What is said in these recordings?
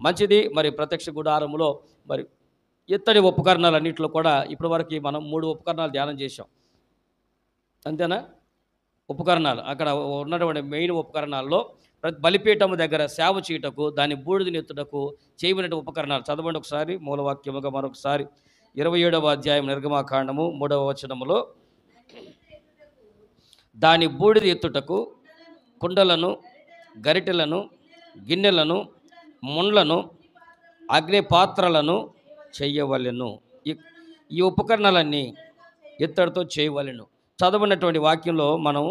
మంచిది. మరి ప్రత్యక్ష గుడారములో మరి ఇత్తడి ఉపకరణాలన్నింటిలో కూడా ఇప్పటివరకు మనం 3 ఉపకరణాలు ధ్యానం చేసాం. అంతేనా? ఉపకరణాలు అక్కడ ఉన్నటువంటి మెయిన్ ఉపకరణాల్లో బలిపీఠము దగ్గర సేవ చేయుటకు, దాని బూడిదని ఎత్తుటకు చేయబడిన ఉపకరణాలు చదవండి ఒకసారి మూలవాక్యముగా మరొకసారి. 27వ అధ్యాయం నిర్గమాకాండము 3వ వచనములో, దాని బూడిద ఎత్తుటకు కుండలను, గరిటెలను, గిన్నెలను, ముండ్లను, అగ్ని పాత్రలను చెయ్యవలెను. ఈ ఉపకరణాలన్నీ ఇత్తడితో చేయవలెను. చదవనటువంటి వాక్యంలో మనం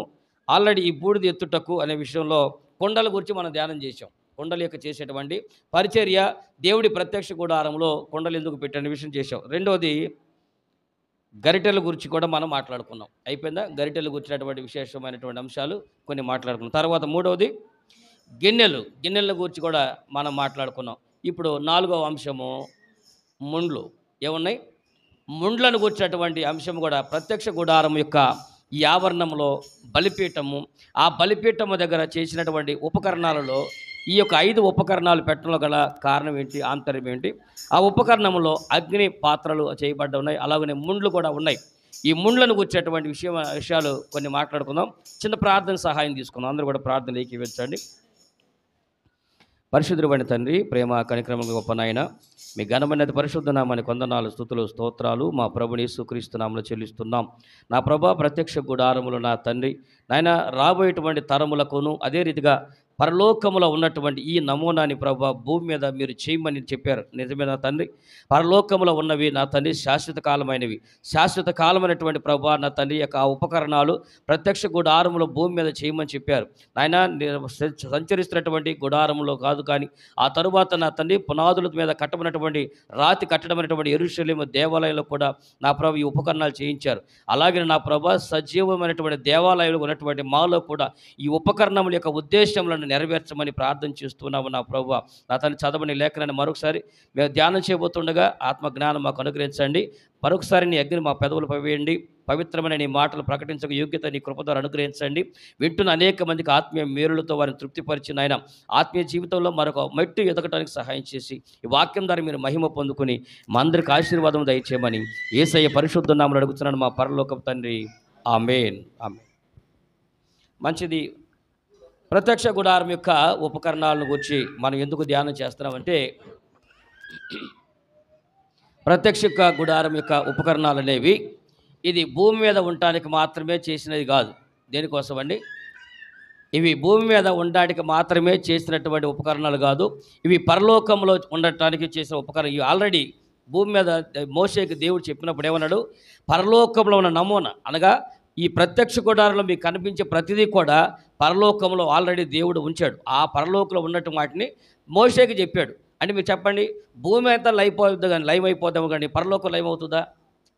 ఆల్రెడీ ఈ బూడిద ఎత్తుటకు అనే విషయంలో కుండల గురించి మనం ధ్యానం చేసాం. కుండల యొక్క చేసేటువంటి పరిచర్య, దేవుడి ప్రత్యక్ష గుడారంలో కుండలు ఎందుకు పెట్టిన విషయం చేసాం. రెండోది గరిటెల గురించి కూడా మనం మాట్లాడుకున్నాం. అయిపోయిందా? గరిటెల గురించినటువంటి విశేషమైనటువంటి అంశాలు కొన్ని మాట్లాడుకున్నాం. తర్వాత మూడవది గిన్నెల గురించి కూడా మనం మాట్లాడుకున్నాం. ఇప్పుడు 4వ అంశము ముండ్లు. ఏమున్నాయి? ముండ్లను గురించినటువంటి అంశం కూడా ప్రత్యక్ష గుడారం యొక్క ఈ ఆవరణంలో బలిపీఠము, ఆ బలిపీఠము దగ్గర చేసినటువంటి ఉపకరణాలలో ఈ యొక్క 5 ఉపకరణాలు పెట్టడంలో గల కారణం ఏంటి, ఆంతర్యం ఏంటి? ఆ ఉపకరణంలో అగ్ని పాత్రలు చేయబడ్డ ఉన్నాయి, అలాగనే ముండ్లు కూడా ఉన్నాయి. ఈ ముండ్లను గురించేటువంటి విషయాలు కొన్ని మాట్లాడుకుందాం. చిన్న ప్రార్థన సహాయం తీసుకుందాం. అందరూ కూడా ప్రార్థన ఏకీవించండి. పరిశుద్ధుడైన తండ్రి, ప్రేమ కనికరముల గొప్ప నాయన, మీ ఘనమైనది పరిశుద్ధ నామానికి వందనాలు, స్తుతులు, స్తోత్రాలు మా ప్రభుని యేసుక్రీస్తు నామములో చెల్లిస్తున్నాం. నా ప్రభా, ప్రత్యక్ష గుడారములు నా తండ్రి నాయన, రాబోయేటువంటి తరములకును అదే రీతిగా పరలోకములో ఉన్నటువంటి ఈ నమూనాని ప్రభా భూమి మీద మీరు చేయమని చెప్పారు. నిజమే నా తండ్రి, పరలోకములో ఉన్నవి నా తండ్రి శాశ్వత కాలమైనవి. శాశ్వత కాలమైనటువంటి ప్రభా నా తండ్రి యొక్క ఆ ఉపకరణాలు ప్రత్యక్ష గుడారములో భూమి మీద చేయమని చెప్పారు. నాయన, సంచరిస్తున్నటువంటి గుడారములో కాదు, కానీ ఆ తరువాత నా తండ్రి పునాదుల మీద కట్టబడినటువంటి రాతి కట్టడమైనటువంటి యెరూషలేము దేవాలయంలో కూడా నా ప్రభు ఈ ఉపకరణాలు చేయించారు. అలాగే నా ప్రభా సజీవమైనటువంటి దేవాలయంలో ఉన్నటువంటి మాలో కూడా ఈ ఉపకరణముల యొక్క ఉద్దేశములను నెరవేర్చమని ప్రార్థన చేస్తున్నాము. నా ప్రభువా, నా తండ్రి చదవని లేఖనాన్ని మరొకసారి మేము ధ్యానం చేయబోతుండగా ఆత్మ జ్ఞానం మాకు అనుగ్రహించండి. మరొకసారి నీ అగ్ని మా పెదవులపై వేయండి. పవిత్రమైన నీ మాటలు ప్రకటించక యోగ్యత నీ కృప ద్వారా అనుగ్రహించండి. వింటున్న అనేక మందికి ఆత్మీయ మేలులతో వారిని తృప్తిపరిచిన ఆయన ఆత్మీయ జీవితంలో మరొక మెట్టు ఎదగటానికి సహాయం చేసి ఈ వాక్యం ద్వారా మీరు మహిమ పొందుకుని మా అందరికి ఆశీర్వాదం దయచేయమని యేసయ్య పరిశుద్ధ నామములో అడుగుతున్నాను మా పరలోకపు తండ్రి. ఆమేన్. ఆమేన్. మంచిది. ప్రత్యక్ష గుడారం యొక్క ఉపకరణాలను గురించి మనం ఎందుకు ధ్యానం చేస్తున్నామంటే, ప్రత్యక్ష గుడారం యొక్క ఉపకరణాలు అనేవి ఇది భూమి మీద ఉండటానికి మాత్రమే చేసినది కాదు. దేనికోసం అండి? ఇవి భూమి మీద ఉండటానికి మాత్రమే చేసినటువంటి ఉపకరణాలు కాదు. ఇవి పరలోకంలో ఉండటానికి చేసిన ఉపకరణం. ఇవి ఆల్రెడీ భూమి మీద మోషేకి దేవుడు చెప్పినప్పుడు ఏమన్నాడు? పరలోకంలో ఉన్న నమూనా అనగా ఈ ప్రత్యక్ష గుడారంలో మీకు కనిపించే ప్రతిదీ కూడా పరలోకంలో ఆల్రెడీ దేవుడు ఉంచాడు. ఆ పరలోకంలో ఉన్నట్టు వాటిని మోషేకి చెప్పాడు. అంటే మీరు చెప్పండి, భూమి అంతా లైవ్ అయిపోద్దాము, కానీ పరలోకం లైవ్ అవుతుందా?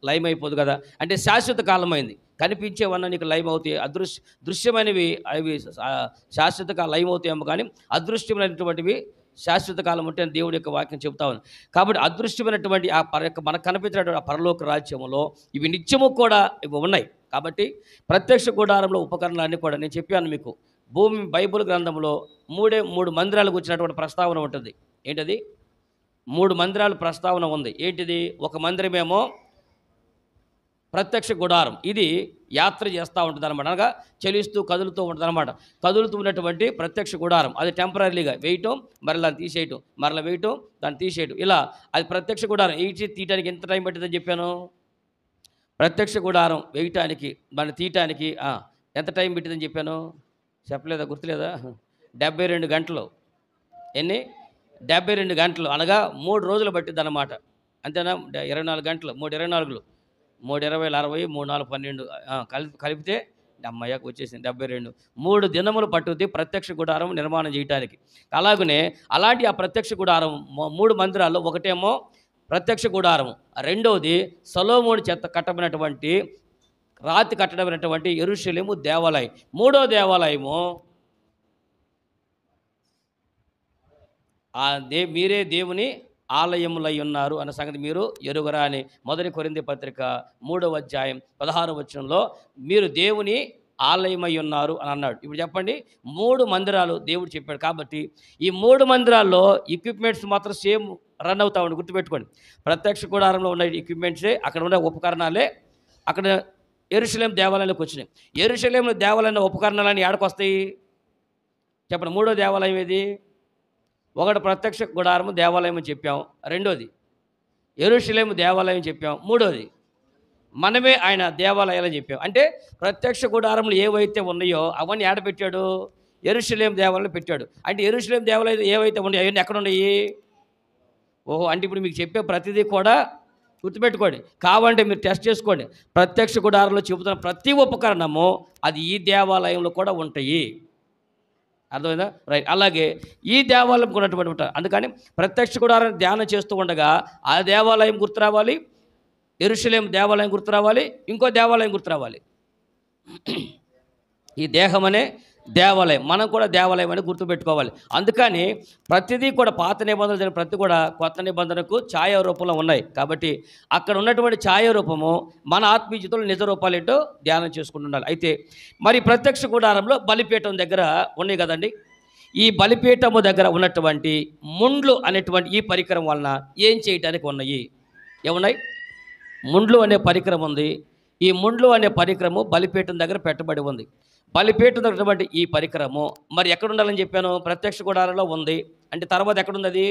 లైవ్ అయిపోదు కదా. అంటే శాశ్వత కాలమైంది. కనిపించేవన్నా నీకు లైవ్ అవుతాయి. దృశ్యమైనవి అవి శాశ్వత లైవ్ అవుతాయేమో, కానీ అదృశ్యమైనటువంటివి శాశ్వత కాలం ఉంటే అని దేవుడి యొక్క వాక్యం చెబుతా ఉంది. కాబట్టి అదృశ్యమైనటువంటి ఆ మనకు కనిపించినటువంటి ఆ పరలోక రాజ్యంలో ఇవి నిత్యము కూడా ఇవి ఉన్నాయి. కాబట్టి ప్రత్యక్ష గుడారంలో ఉపకరణాలన్నీ కూడా నేను చెప్పాను మీకు. బైబిల్ గ్రంథంలో 3 మందిరాలకు వచ్చినటువంటి ప్రస్తావన ఉంటుంది. ఏంటది? 3 మందిరాల ప్రస్తావన ఉంది. ఏంటిది? ఒక మందిరమేమో ప్రత్యక్ష గుడారం. ఇది యాత్ర చేస్తూ ఉంటుంది అనమాట, అనగా చెలిస్తూ కదులుతూ ఉంటుంది అనమాట. కదులుతూ ఉన్నటువంటి ప్రత్యక్ష గుడారం అది టెంపరీగా వేయటం, మరలా తీసేయటం, మరలా వేయటం, దాన్ని తీసేయటం, ఇలా అది ప్రత్యక్ష గుడారం. తీయటానికి ఎంత టైం పట్టిందని చెప్పాను? ప్రత్యక్ష గుడారం వేయటానికి దాన్ని తీయటానికి ఎంత టైం పెట్టిందని చెప్పాను? చెప్పలేదా? గుర్తులేదా? 72 గంటలు. ఎన్ని? 72 గంటలు, అనగా 3 రోజులు పట్టిద్ది అన్నమాట. అంతేనా? 24 గంటలు, 3 24లు, 3 20 60, 3 4 12 కలిపితే అమ్మయ్యకు వచ్చేసింది 72. 3 దినములు పట్టుద్ది ప్రత్యక్ష గుడారం నిర్మాణం చేయటానికి. అలాగనే అలాంటి ఆ ప్రత్యక్ష గుడారం 3 మందిరాల్లో ఒకటేమో ప్రత్యక్ష గుడారం, రెండవది సొలొమోను చేత కట్టబడినటువంటి రాతి కట్టడమైనటువంటి యెరూషలేము దేవాలయం. మూడో దేవాలయము మీరే దేవుని ఆలయములై ఉన్నారు అన్న సంగతి మీరు ఎరుగరా అని 1 కొరింథీ పత్రిక 3వ అధ్యాయం 16వ వచనంలో మీరు దేవుని ఆలయమై ఉన్నారు అని అన్నాడు. ఇప్పుడు చెప్పండి, 3 మందిరాలు దేవుడు చెప్పాడు. కాబట్టి ఈ 3 మందిరాల్లో ఎక్విప్మెంట్స్ మాత్రం సేమ్ రన్ అవుతా ఉండి గుర్తుపెట్టుకోండి. ప్రత్యక్ష గుడారంలో ఉన్న ఎక్విప్మెంట్సే, అక్కడ ఉన్న ఉపకరణాలే అక్కడ యెరూషలేము దేవాలయంలోకి వచ్చినాయి. యెరూషలేము దేవాలయంలో ఉపకరణాలన్నీ ఏడకొస్తాయి చెప్పండి. మూడో దేవాలయం ఏది? ఒకటి ప్రత్యక్ష గుడారము దేవాలయం అని చెప్పాం, రెండోది యెరూషలేము దేవాలయం చెప్పాం, మూడోది మనమే ఆయన దేవాలయాలని చెప్పాం. అంటే ప్రత్యక్ష గుడారములు ఏవైతే ఉన్నాయో అవన్నీ ఏడ పెట్టాడు? యెరూషలేము దేవాలయంలో పెట్టాడు. అంటే యెరూషలేము దేవాలయం ఏవైతే ఉన్నాయో అవన్నీ ఎక్కడ ఉన్నాయి? ఓహో, అంటే ఇప్పుడు మీకు చెప్పే ప్రతిదీ కూడా గుర్తుపెట్టుకోండి. కావాలంటే మీరు టెస్ట్ చేసుకోండి. ప్రత్యక్ష గుడారంలో చెబుతున్న ప్రతి ఉపకరణము అది ఈ దేవాలయంలో కూడా ఉంటాయి. అర్థమైందా? రైట్. అలాగే ఈ దేవాలయం ఉన్నటువంటి ఉంటారు. అందుకని ప్రత్యక్ష గుడారాన్ని ధ్యానం చేస్తూ ఉండగా ఆ దేవాలయం గుర్తు రావాలి, యెరూషలేము దేవాలయం గుర్తు రావాలి, ఇంకో దేవాలయం గుర్తు రావాలి. ఈ దేహం అనే దేవాలయం, మనం కూడా దేవాలయం అని గుర్తుపెట్టుకోవాలి. అందుకని ప్రతిదీ కూడా పాత నిబంధనలు జరిగిన ప్రతి కూడా కొత్త నిబంధనకు ఛాయారూపంలో ఉన్నాయి. కాబట్టి అక్కడ ఉన్నటువంటి ఛాయారూపము మన ఆత్మీయ జీవితంలో నిజ రూపాలు ఏంటో ధ్యానం చేసుకుంటుండాలి. అయితే మరి ప్రత్యక్ష గుడారంలో బలిపీఠం దగ్గర ఉన్నాయి కదండి. ఈ బలిపీఠము దగ్గర ఉన్నటువంటి ముండ్లు అనేటువంటి ఈ పరికరం వలన ఏం చేయడానికి ఉన్నాయి? ఏమున్నాయి? ముండ్లు అనే పరికరం ఉంది. ఈ ముండ్లు అనే పరికరము బలిపీఠం దగ్గర పెట్టబడి ఉంది. బలిపీఠం దగ్గర ఈ పరికరము మరి ఎక్కడ ఉండాలని చెప్పాను? ప్రత్యక్ష గుడారంలో ఉంది. అంటే తర్వాత ఎక్కడుంది అది?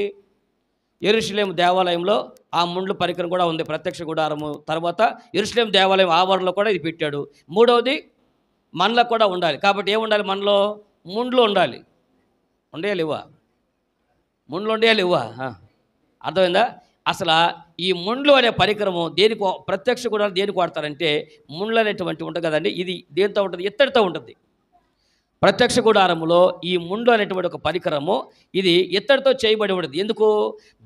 యెరూషలేము దేవాలయంలో ఆ ముండ్లు పరికరం కూడా ఉంది. ప్రత్యక్ష గుడారము తర్వాత యెరూషలేము దేవాలయం ఆవరణలో కూడా ఇది పెట్టాడు. మూడవది మనలో కూడా ఉండాలి. కాబట్టి ఏముండాలి? మనలో ముండ్లు ఉండాలి. ఉండేయాలి ఇవ్వ, ముండ్లు ఉండేయాలి ఇవ్వ. అర్థమైందా? అసలు ఈ ముండ్లు అనే పరికరము దేనికి, ప్రత్యక్ష గుడారం దేనికి వాడతారంటే ముండ్లు అనేటువంటి ఉంటుంది కదండి. ఇది దేంతో ఉంటుంది? ఇత్తడితో ఉంటుంది. ప్రత్యక్ష గుడారములో ఈ ముండ్లు అనేటువంటి ఒక పరికరము ఇది ఇత్తడితో చేయబడి ఉంటుంది. ఎందుకు?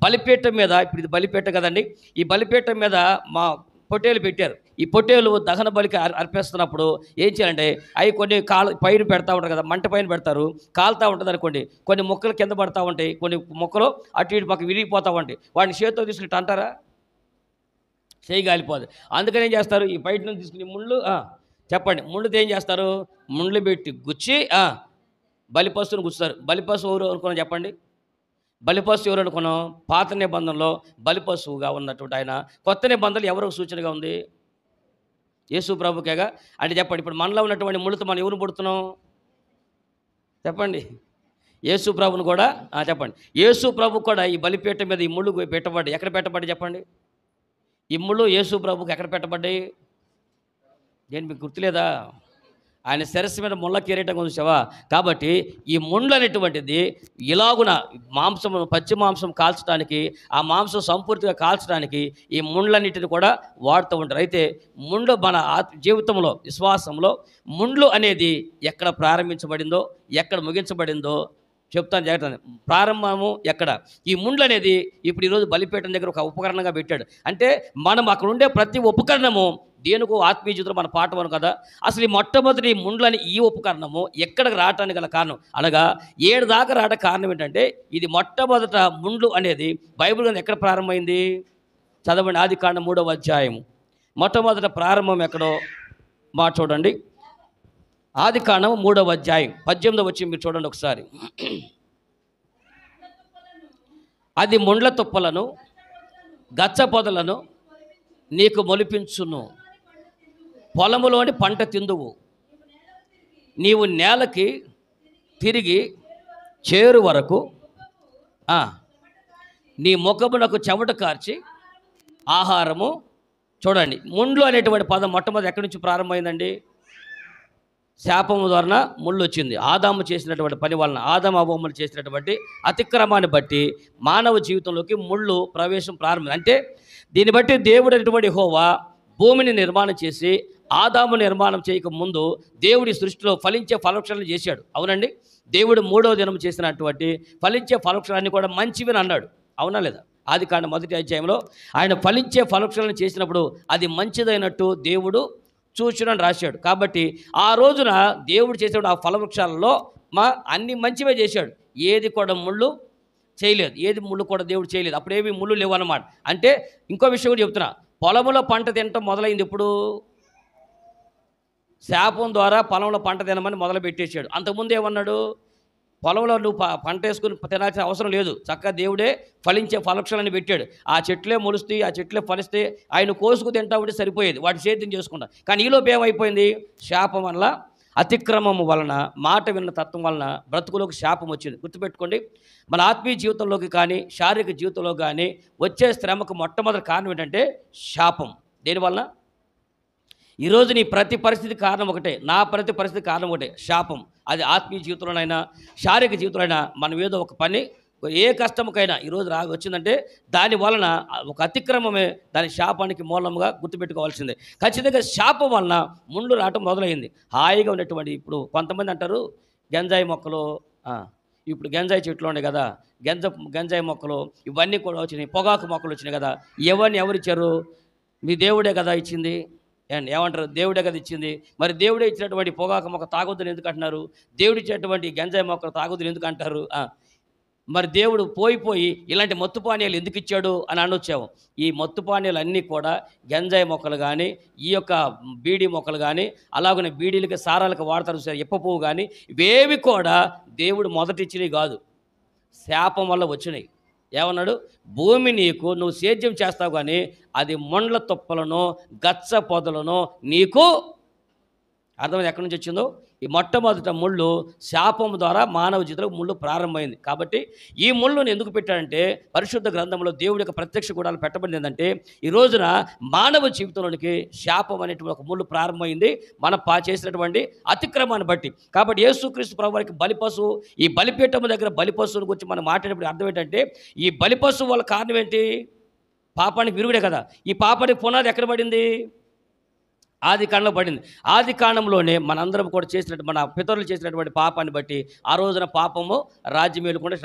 బలిపీఠం మీద, ఇప్పుడు ఇది బలిపీఠం కదండి, ఈ బలిపీఠం మీద మా పొట్టేలు పెట్టారు. ఈ పొట్టేలు దహన బలికి అర్పిస్తున్నప్పుడు ఏం చేయాలంటే అవి కొన్ని పైన పెడతా ఉంటారు కదా, మంట పైన పెడతారు, కాలుతూ ఉంటుంది అనుకోండి. కొన్ని మొక్కలు కింద పడతా ఉంటాయి, కొన్ని మొక్కలు అటు ఇటు పక్క విరిగిపోతూ ఉంటాయి. వాడిని చేతితో తీసుకుని అంటారా? చేయి గాలిపోదు. అందుకని ఏం చేస్తారు? ఈ బయట నుంచి తీసుకుని ముళ్ళు చెప్పండి, ముళ్ళుతో ఏం చేస్తారు? ముళ్ళు పెట్టి గుచ్చి బలిపశువుని గుచ్చుతారు. బలిపశువు ఎవరు అనుకున్నాం చెప్పండి? బలిపశువు ఎవరు అనుకున్నాం? పాత నిబంధనలో బలిపశువుగా ఉన్నటువంటి ఆయన. కొత్త నిబంధనలు ఎవరికి సూచనగా ఉంది? యేసు ప్రభుకేగా. అంటే చెప్పండి, ఇప్పుడు మనలో ఉన్నటువంటి ముళ్ళుతో మనం ఎవరు పుడుతున్నాం చెప్పండి? యేసు ప్రభుని కూడా చెప్పండి. యేసు ప్రభు కూడా ఈ బలిపీఠం మీద ఈ ముళ్ళు పెట్టబడ్డాయి. ఎక్కడ పెట్టబడ్డాయి చెప్పండి? ఈ ముళ్ళు యేసు ప్రభుకి ఎక్కడ పెట్టబడ్డాయి? నేను మీకు గుర్తులేదా? ఆయన శిరస్సు మీద ముళ్ళ కిరీటం చూసావా? కాబట్టి ఈ ముండ్లు అనేటువంటిది ఇలాగున మాంసం, పచ్చి మాంసం కాల్చడానికి, ఆ మాంసం సంపూర్తిగా కాల్చడానికి ఈ ముండ్లన్నిటిని కూడా వాడుతూ ఉంటారు. అయితే ముండ్లు మన జీవితంలో, విశ్వాసంలో ముండ్లు అనేది ఎక్కడ ప్రారంభించబడిందో, ఎక్కడ ముగించబడిందో చెప్తాను జాగ్రత్త. ప్రారంభము ఎక్కడ? ఈ ముండ్లు అనేది ఇప్పుడు ఈరోజు బలిపీఠం దగ్గర ఒక ఉపకరణంగా పెట్టాడు. అంటే మనం అక్కడ ఉండే ప్రతి ఉపకరణము దేనికో ఆత్మీయ జీవితంలో మన పాఠం కదా. అసలు ఈ మొట్టమొదటి ముండ్లని ఈ ఉపకరణము ఎక్కడికి రావటానికి గల కారణం అనగా 7 దాకా రావడానికి కారణం ఏంటంటే ఇది మొట్టమొదట ముండ్లు అనేది బైబిల్ గ్రంథం ఎక్కడ ప్రారంభమైంది? చదవండి, ఆదికాండం 3వ అధ్యాయం. మొట్టమొదట ప్రారంభం ఎక్కడో చూడండి. ఆదికాండం 3వ అధ్యాయం 18వ వచనం మీరు చూడండి ఒకసారి. అది ముండ్ల తుప్పలను గచ్చ పొదలను నీకు మొలిపించును, పొలములోని పంట తిందువు, నీవు నేలకి తిరిగి చేరు వరకు నీ ముఖమునకు చెమట కార్చి ఆహారము. చూడండి, ముండ్లు అనేటువంటి పదం మొట్టమొదటి ఎక్కడి నుంచి ప్రారంభమైందండి? శాపము ద్వారా ముళ్ళు వచ్చింది. ఆదాము చేసినటువంటి పని వలన, ఆదాము అవ్వములు చేసినటువంటి అతిక్రమాన్ని బట్టి మానవ జీవితంలోకి ముళ్ళు ప్రవేశం ప్రారంభం. అంటే దీన్ని బట్టి దేవుడు అనేటువంటి యెహోవా భూమిని నిర్మాణం చేసి ఆదాము నిర్మాణం చేయక ముందు దేవుడి సృష్టిలో ఫలించే ఫలవృక్షాలను చేశాడు. అవునండి, దేవుడు 3వ దినం చేసినటువంటి ఫలించే ఫలవృక్షాలన్నీ కూడా మంచివి అన్నాడు. అవునా లేదా? ఆదికాండం 1వ అధ్యాయంలో ఆయన ఫలించే ఫలవృక్షాలను చేసినప్పుడు అది మంచిదైనట్టు దేవుడు చూచునని రాశాడు. కాబట్టి ఆ రోజున దేవుడు చేసేవాడు ఆ ఫలవృక్షాలలో అన్ని మంచివే చేశాడు. ఏది కూడా ముళ్ళు చేయలేదు, ఏది ముళ్ళు కూడా దేవుడు చేయలేదు. అప్పుడేమి ముళ్ళు లేవు అన్నమాట. అంటే ఇంకో విషయం కూడా చెప్తున్నా, పొలంలో పంట తినటం మొదలైంది ఇప్పుడు శాపం ద్వారా పొలంలో పంట తినమని మొదలు పెట్టేశాడు. అంతకుముందు ఏమన్నాడు? పొలంలో నువ్వు పంట వేసుకుని తినాల్సిన అవసరం లేదు, చక్కగా దేవుడే ఫలించే ఫలవృక్షాలని పెట్టాడు. ఆ చెట్లే మొలుస్తాయి, ఆ చెట్లే ఫలిస్తే ఆయన కోసుకు తింటా ఉంటే సరిపోయేది, వాటి సేద్యం చేసుకుంటా. కానీ ఈలోపు ఏమైపోయింది? శాపం వల్ల, అతిక్రమము వలన, మాట విన్న తత్వం వలన బ్రతుకులోకి శాపం వచ్చింది. గుర్తుపెట్టుకోండి, మన ఆత్మీయ జీవితంలోకి కానీ శారీరక జీవితంలో కానీ వచ్చే శ్రమకు మొట్టమొదటి కారణం ఏంటంటే శాపం. దేనివలన? ఈరోజు నీ ప్రతి పరిస్థితి కారణం ఒకటే, నా ప్రతి పరిస్థితి కారణం ఒకటే, శాపం. అది ఆత్మీయ జీవితంలోనైనా శారీరక జీవితంలోనైనా మనం ఏదో ఒక పని, ఏ కష్టముకైనా ఈరోజు వచ్చిందంటే దాని వలన ఒక అతిక్రమమే దాని శాపానికి మూలంగా గుర్తుపెట్టుకోవాల్సిందే. ఖచ్చితంగా శాపం వలన ముండ్లు రావటం మొదలైంది. హాయిగా ఉన్నటువంటి, ఇప్పుడు కొంతమంది అంటారు గంజాయి మొక్కలు, ఇప్పుడు గంజాయి చెట్లు ఉన్నాయి కదా, గంజాయి మొక్కలు ఇవన్నీ కూడా వచ్చినాయి, పొగాకు మొక్కలు వచ్చినాయి కదా, ఇవన్నీ ఎవరిచ్చారు? మీ దేవుడే కదా ఇచ్చింది. అండ్ ఏమంటారు? దేవుడే కదా ఇచ్చింది. మరి దేవుడే ఇచ్చినటువంటి పొగాకు మొక్క తాగొద్దని ఎందుకు అంటున్నారు? దేవుడు ఇచ్చినటువంటి గంజాయి మొక్కలు తాగొద్దని ఎందుకు అంటారు? మరి దేవుడు పోయి ఇలాంటి మత్తు పానీయాలు ఎందుకు ఇచ్చాడు అని అనొచ్చాము. ఈ మత్తు పానీయాలు అన్నీ కూడా గంజాయి మొక్కలు కానీ, ఈ యొక్క బీడీ మొక్కలు కానీ, అలాగనే బీడీలకి సారాలకు వాడతారు సార్, ఇప్ప పువ్వు కానీ, ఇవేవి కూడా దేవుడు మొదటి ఇచ్చినవి కాదు, శాపం వల్ల వచ్చినాయి. ఏమన్నాడు? భూమి నీకు నువ్వు సేద్యం చేస్తావు కానీ అది మొండ్ల తుప్పలను గచ్చ పొదలను నీకు, అర్థమైంది ఎక్కడి నుంచి వచ్చిందో? ఈ మొట్టమొదట ముళ్ళు శాపం ద్వారా మానవ జీవితంలో ముళ్ళు ప్రారంభమైంది. కాబట్టి ఈ ముళ్ళును ఎందుకు పెట్టాడంటే, పరిశుద్ధ గ్రంథంలో దేవుడి యొక్క ప్రత్యక్ష గుణాలు పెట్టబడింది. ఏంటంటే ఈ రోజున మానవ జీవితంలోనికి శాపం అనేటువంటి ఒక ముళ్ళు ప్రారంభమైంది మనం చేసినటువంటి అతిక్రమాన్ని బట్టి. కాబట్టి యేసుక్రీస్తు ప్రభువారికి బలిపశువు, ఈ బలిపీఠం దగ్గర బలిపశువుని గురించి మనం మాట్లాడేప్పుడు అర్థం ఏంటంటే, ఈ బలిపశువు వల్ల కారణం ఏంటి? పాపానికి విరుగుడే కదా. ఈ పాపానికి పునాది ఎక్కడ పడింది? ఆది కాండంలో పడింది. ఆది కాండంలోనే మనందరం కూడా చేసినట్టు, మన పితరులు చేసినటువంటి పాపాన్ని బట్టి ఆ రోజున పాపము రాజ్యమేలుకుంటే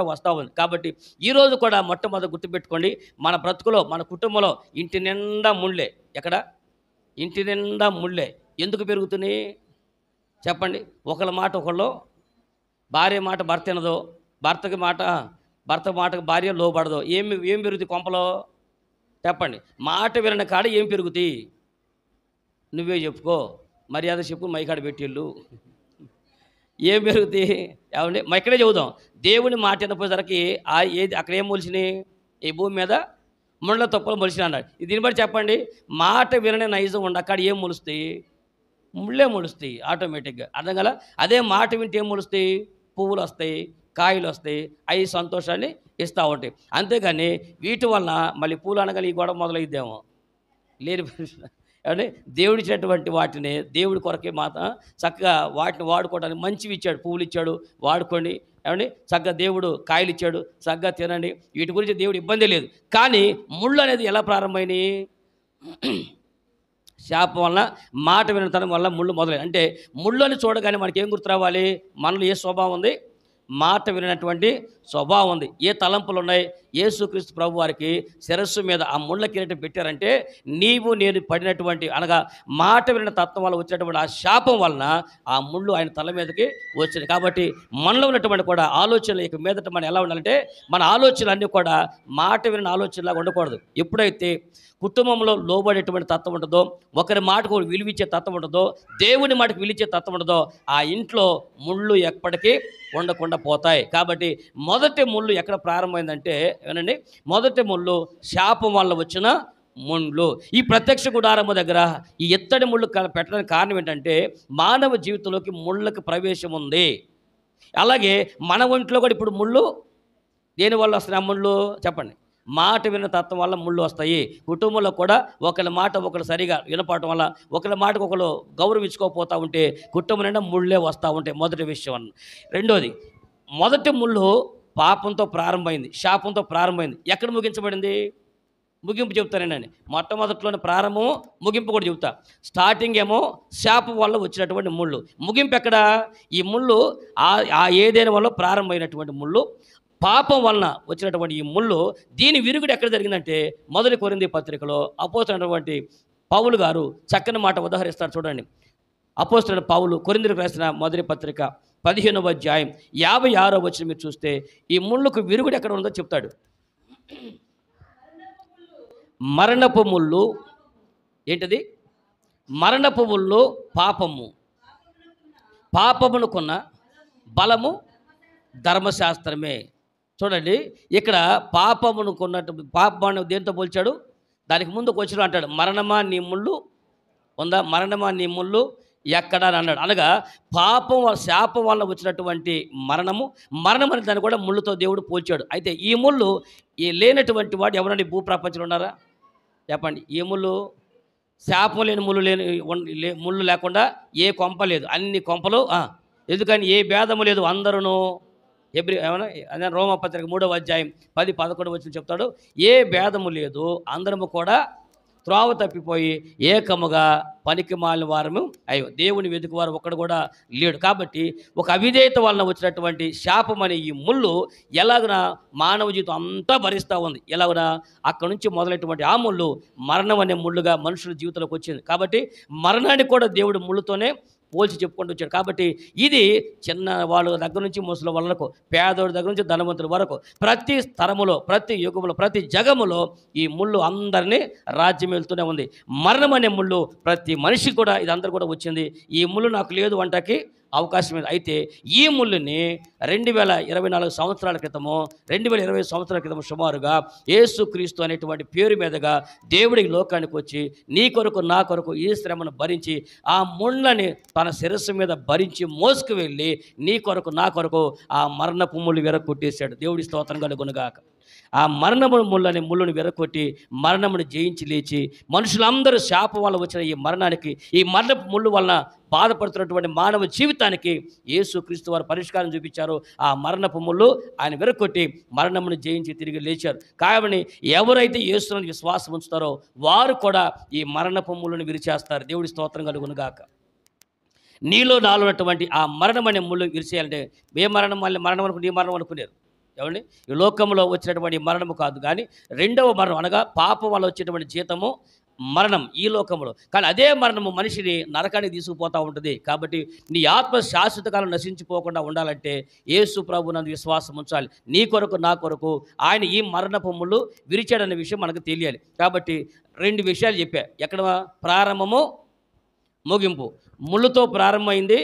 వస్తూ ఉంది. కాబట్టి ఈరోజు కూడా మొట్టమొదటి గుర్తుపెట్టుకోండి, మన బ్రతుకులో, మన కుటుంబంలో ఇంటి నిండా ముళ్ళే. ఎక్కడ? ఇంటి నిండా ముళ్ళే. ఎందుకు పెరుగుతున్నాయి చెప్పండి? ఒకళ్ళ మాట ఒకళ్ళు, భార్య మాట భర్త వినదో, భర్త మాటకు భార్య లోబడదో, ఏం పెరుగుతాయి కొంపలో చెప్పండి? మాట వినని కాడ ఏం పెరుగుతాయి? నువ్వే చెప్పుకో, మర్యాద చెప్పు, మైకాడ పెట్టిళ్ళు ఏం పెరుగుతాయి? ఏమండి, ఇక్కడే చెబుదాం. దేవుని మాట వినపోయేసరికి ఏది అక్కడ ఏం మొలిచినాయి? ఈ భూమి మీద ముళ్ళ తొప్పలు మొలిచిన అన్నాడు. దీన్ని బట్టి చెప్పండి, మాట వినని నైజం ఉండి అక్కడ ఏం మొలుస్తాయి? ముళ్ళే మొలుస్తాయి ఆటోమేటిక్గా. అర్థం కదా? అదే మాట వింటే ఏం మొలుస్తాయి? పువ్వులు వస్తాయి, కాయలు వస్తాయి, అవి సంతోషాన్ని ఇస్తూ ఉంటాయి. అంతేగాని వీటి వలన మళ్ళీ పూలు అనగానే ఈ గొడవ మొదలైద్దేమో లేని ప్రశ్న. అంటే దేవుడు ఇచ్చినటువంటి వాటిని దేవుడి కొరకే చక్కగా వాటిని వాడుకోవడానికి మంచివి ఇచ్చాడు, పువ్వులు ఇచ్చాడు, వాడుకోండి. ఏమండి, చక్కగా దేవుడు కాయలు ఇచ్చాడు, చక్కగా తినండి. వీటి గురించి దేవుడు ఇబ్బంది లేదు. కానీ ముళ్ళు అనేది ఎలా ప్రారంభమైనాయి? శాపం వల్ల, మాట వినతనం వల్ల ముళ్ళు మొదలైంది. అంటే ముళ్ళు అని చూడగానే మనకి ఏం గుర్తు రావాలి? మనలో ఏ స్వభావం ఉంది? మాట వినటువంటి స్వభావం ఉంది. ఏ తలంపులు ఉన్నాయి? యేసుక్రీస్తు ప్రభు వారికి శిరస్సు మీద ఆ ముళ్ళ కిరీటం పెట్టారంటే నీవు నేను పడినటువంటి, అనగా మాట విన తత్వం వల్ల వచ్చినటువంటి ఆ శాపం వలన ఆ ముళ్ళు ఆయన తల మీదకి వచ్చింది. కాబట్టి మనలో ఉన్నటువంటి కూడా ఆలోచనలు ఇక మీదట మనం ఎలా ఉండాలంటే, మన ఆలోచనలు అన్నీ కూడా మాట విన ఆలోచనలాగా ఉండకూడదు. ఎప్పుడైతే కుటుంబంలో లోబడేటువంటి తత్వం ఉంటుందో, ఒకరి మాటకు విలువిచ్చే తత్వం ఉంటుందో, దేవుని మాటకు విలువిచ్చే తత్వం ఉంటుందో, ఆ ఇంట్లో ముళ్ళు ఎప్పటికీ ఉండకుండా పోతాయి. కాబట్టి మొదటి ముళ్ళు ఎక్కడ ప్రారంభమైందంటే, ఏనండి, మొదటి ముళ్ళు శాపం వల్ల వచ్చిన ముళ్ళు. ఈ ప్రత్యక్ష గుడారము దగ్గర ఈ ఎత్తడి ముళ్ళు పెట్టడానికి కారణం ఏంటంటే, మానవ జీవితంలోకి ముళ్ళకి ప్రవేశం ఉంది. అలాగే మన ఒంట్లో కూడా ఇప్పుడు ముళ్ళు దేనివల్ల వస్తున్నాయి? ముళ్ళు చెప్పండి. మాట విన్న తత్వం వల్ల ముళ్ళు వస్తాయి. కుటుంబంలో కూడా ఒకరి మాట ఒకరు సరిగా వినపడటం వల్ల, ఒకరి మాటకు ఒకరు గౌరవించుకోకపోతూ ఉంటే కుటుంబం నిండా ముళ్ళే వస్తూ ఉంటాయి. మొదటి విషయం అన్న. రెండోది, మొదటి ముళ్ళు పాపంతో ప్రారంభమైంది, శాపంతో ప్రారంభమైంది. ఎక్కడ ముగించబడింది? ముగింపు చెప్తానండి. మొట్టమొదట్లోనే ప్రారంభము, ముగింపు కూడా చెప్తా. స్టార్టింగ్ ఏమో శాపం వల్ల వచ్చినటువంటి ముళ్ళు, ముగింపు ఎక్కడ? ఈ ముళ్ళు ఆ ఏదైనా వల్ల ప్రారంభమైనటువంటి ముళ్ళు, పాపం వలన వచ్చినటువంటి ఈ ముళ్ళు. దీని విరుగుడు ఎక్కడ జరిగిందంటే, మొదటి కొరింథీ పత్రికలో అపోస్తలుడైనటువంటి పౌలు గారు చక్కని మాట ఉదాహరిస్తారు. చూడండి, అపోస్తలుడైన పౌలు కొరింథీయులకు రాసిన మొదటి పత్రిక 15వ అధ్యాయం 56వ వచనం మీరు చూస్తే ఈ ముళ్ళుకు విరుగుడు ఎక్కడ ఉందో చెప్తాడు. మరణపు ముళ్ళు ఏంటది? మరణపు ముళ్ళు పాపము, పాపమునకున్న బలము ధర్మశాస్త్రమే. చూడండి, ఇక్కడ పాపమునకున్నట్టు పాపము దేంతో పోల్చాడు? దానికి ముందుకు వచ్చిన అంటాడు, మరణమా నీ ముళ్ళు ఉందా, మరణమా నీ ముళ్ళు ఎక్కడ అని అన్నాడు. అనగా పాపం శాపం వల్ల వచ్చినటువంటి మరణం అనే దాన్ని కూడా ముళ్ళుతో దేవుడు పోల్చాడు. అయితే ఈ ముళ్ళు ఈ లేనటువంటి వాడు ఎవరండి భూప్రపంచంలో ఉన్నారా? చెప్పండి. ఈ ముళ్ళు శాపం లేని ముళ్ళు లేకుండా ఏ కొంప లేదు, అన్ని కొంపలు. ఎందుకని? ఏ భేదము లేదు, అందరూ ఏమన్నా అదే రోమపత్రిక 3వ అధ్యాయం 10-11 వచ్చి చెప్తాడు, ఏ భేదము లేదు, అందరము కూడా త్రోవ తప్పిపోయి ఏకముగా పనికి మాలిన వారము అయ్యో, దేవుని వెతుకువారు ఒక్కడు కూడా లేడు. కాబట్టి ఒక అవిధేయత వలన వచ్చినటువంటి శాపం అనే ఈ ముళ్ళు ఎలాగున మానవ జీవితం అంతా భరిస్తూ ఉంది. ఎలాగున అక్కడి నుంచి మొదలైనటువంటి ఆ ముళ్ళు మరణం అనే ముళ్ళుగా మనుషుల జీవితంలోకి వచ్చింది. కాబట్టి మరణాన్ని కూడా దేవుడు ముళ్ళుతోనే పోల్చి చెప్పుకుంటూ వచ్చాడు. కాబట్టి ఇది చిన్న వాళ్ళ దగ్గర నుంచి ముసలి వరకు, పేదోడి దగ్గర నుంచి ధనవంతుల వరకు, ప్రతి స్థరములో, ప్రతి యుగములో, ప్రతి జగములో ఈ ముళ్ళు అందరినీ రాజ్యం వెళ్తూనే ఉంది. మరణం అనే ముళ్ళు ప్రతి మనిషికి కూడా ఇదందరూ కూడా వచ్చింది. ఈ ముళ్ళు నాకు లేదు అంటకి అవకాశం లేదు. అయితే ఈ ముళ్ళుని 2024 సంవత్సరాల క్రితము, 2020 సంవత్సరాల క్రితము సుమారుగా యేసుక్రీస్తు అనేటువంటి పేరు మీదుగా దేవుడి లోకానికి వచ్చి నీ కొరకు నా కొరకు ఈ శ్రమను భరించి ఆ ముళ్ళని తన శిరస్సు మీద భరించి మోసుకు వెళ్ళి నీ కొరకు నా కొరకు ఆ మరణపు ముళ్ళు విరగొట్టేశాడు. దేవుడి స్తోత్రం కలుగునుగాక. ఆ ముళ్ళని విరగొట్టి మరణమును జయించి లేచి మనుషులందరూ శాపం వల్ల వచ్చిన ఈ మరణానికి, ఈ మరణపు ముళ్ళు వలన బాధపడుతున్నటువంటి మానవ జీవితానికి యేసుక్రీస్తు వారు పరిష్కారం చూపించారు. ఆ మరణపు ముళ్ళు ఆయన విరగొట్టి మరణమును జయించి తిరిగి లేచారు. కాబట్టి ఎవరైతే యేసునందు విశ్వాసం ఉంచుతారో వారు కూడా ఈ మరణపు ముళ్ళను విరిచేస్తారు. దేవుడి స్తోత్రం కలుగునుగాక. నీలో నాలో ఉన్నటువంటి ఆ మరణం అనే ముళ్ళు విరిచేయాలంటే ఏ మరణం అనుకుని ఈ మరణం అనుకునేరు. ఏమండి? ఈ లోకంలో వచ్చినటువంటి మరణము కాదు, కానీ రెండవ మరణం అనగా పాపం వల్ల వచ్చేటువంటి జీతము మరణం ఈ లోకంలో. కానీ అదే మరణము మనిషిని నరకానికి తీసుకుపోతూ ఉంటుంది. కాబట్టి నీ ఆత్మ శాశ్వత కాలం నశించిపోకుండా ఉండాలంటే యేసు ప్రభు నందు విశ్వాసం ఉంచాలి. నీ కొరకు నా కొరకు ఆయన ఈ మరణపు ముళ్ళు విరిచాడనే విషయం మనకు తెలియాలి. కాబట్టి 2 విషయాలు చెప్పా. ఎక్కడ? ప్రారంభము, ముగింపు. ముళ్ళుతో ప్రారంభమైంది,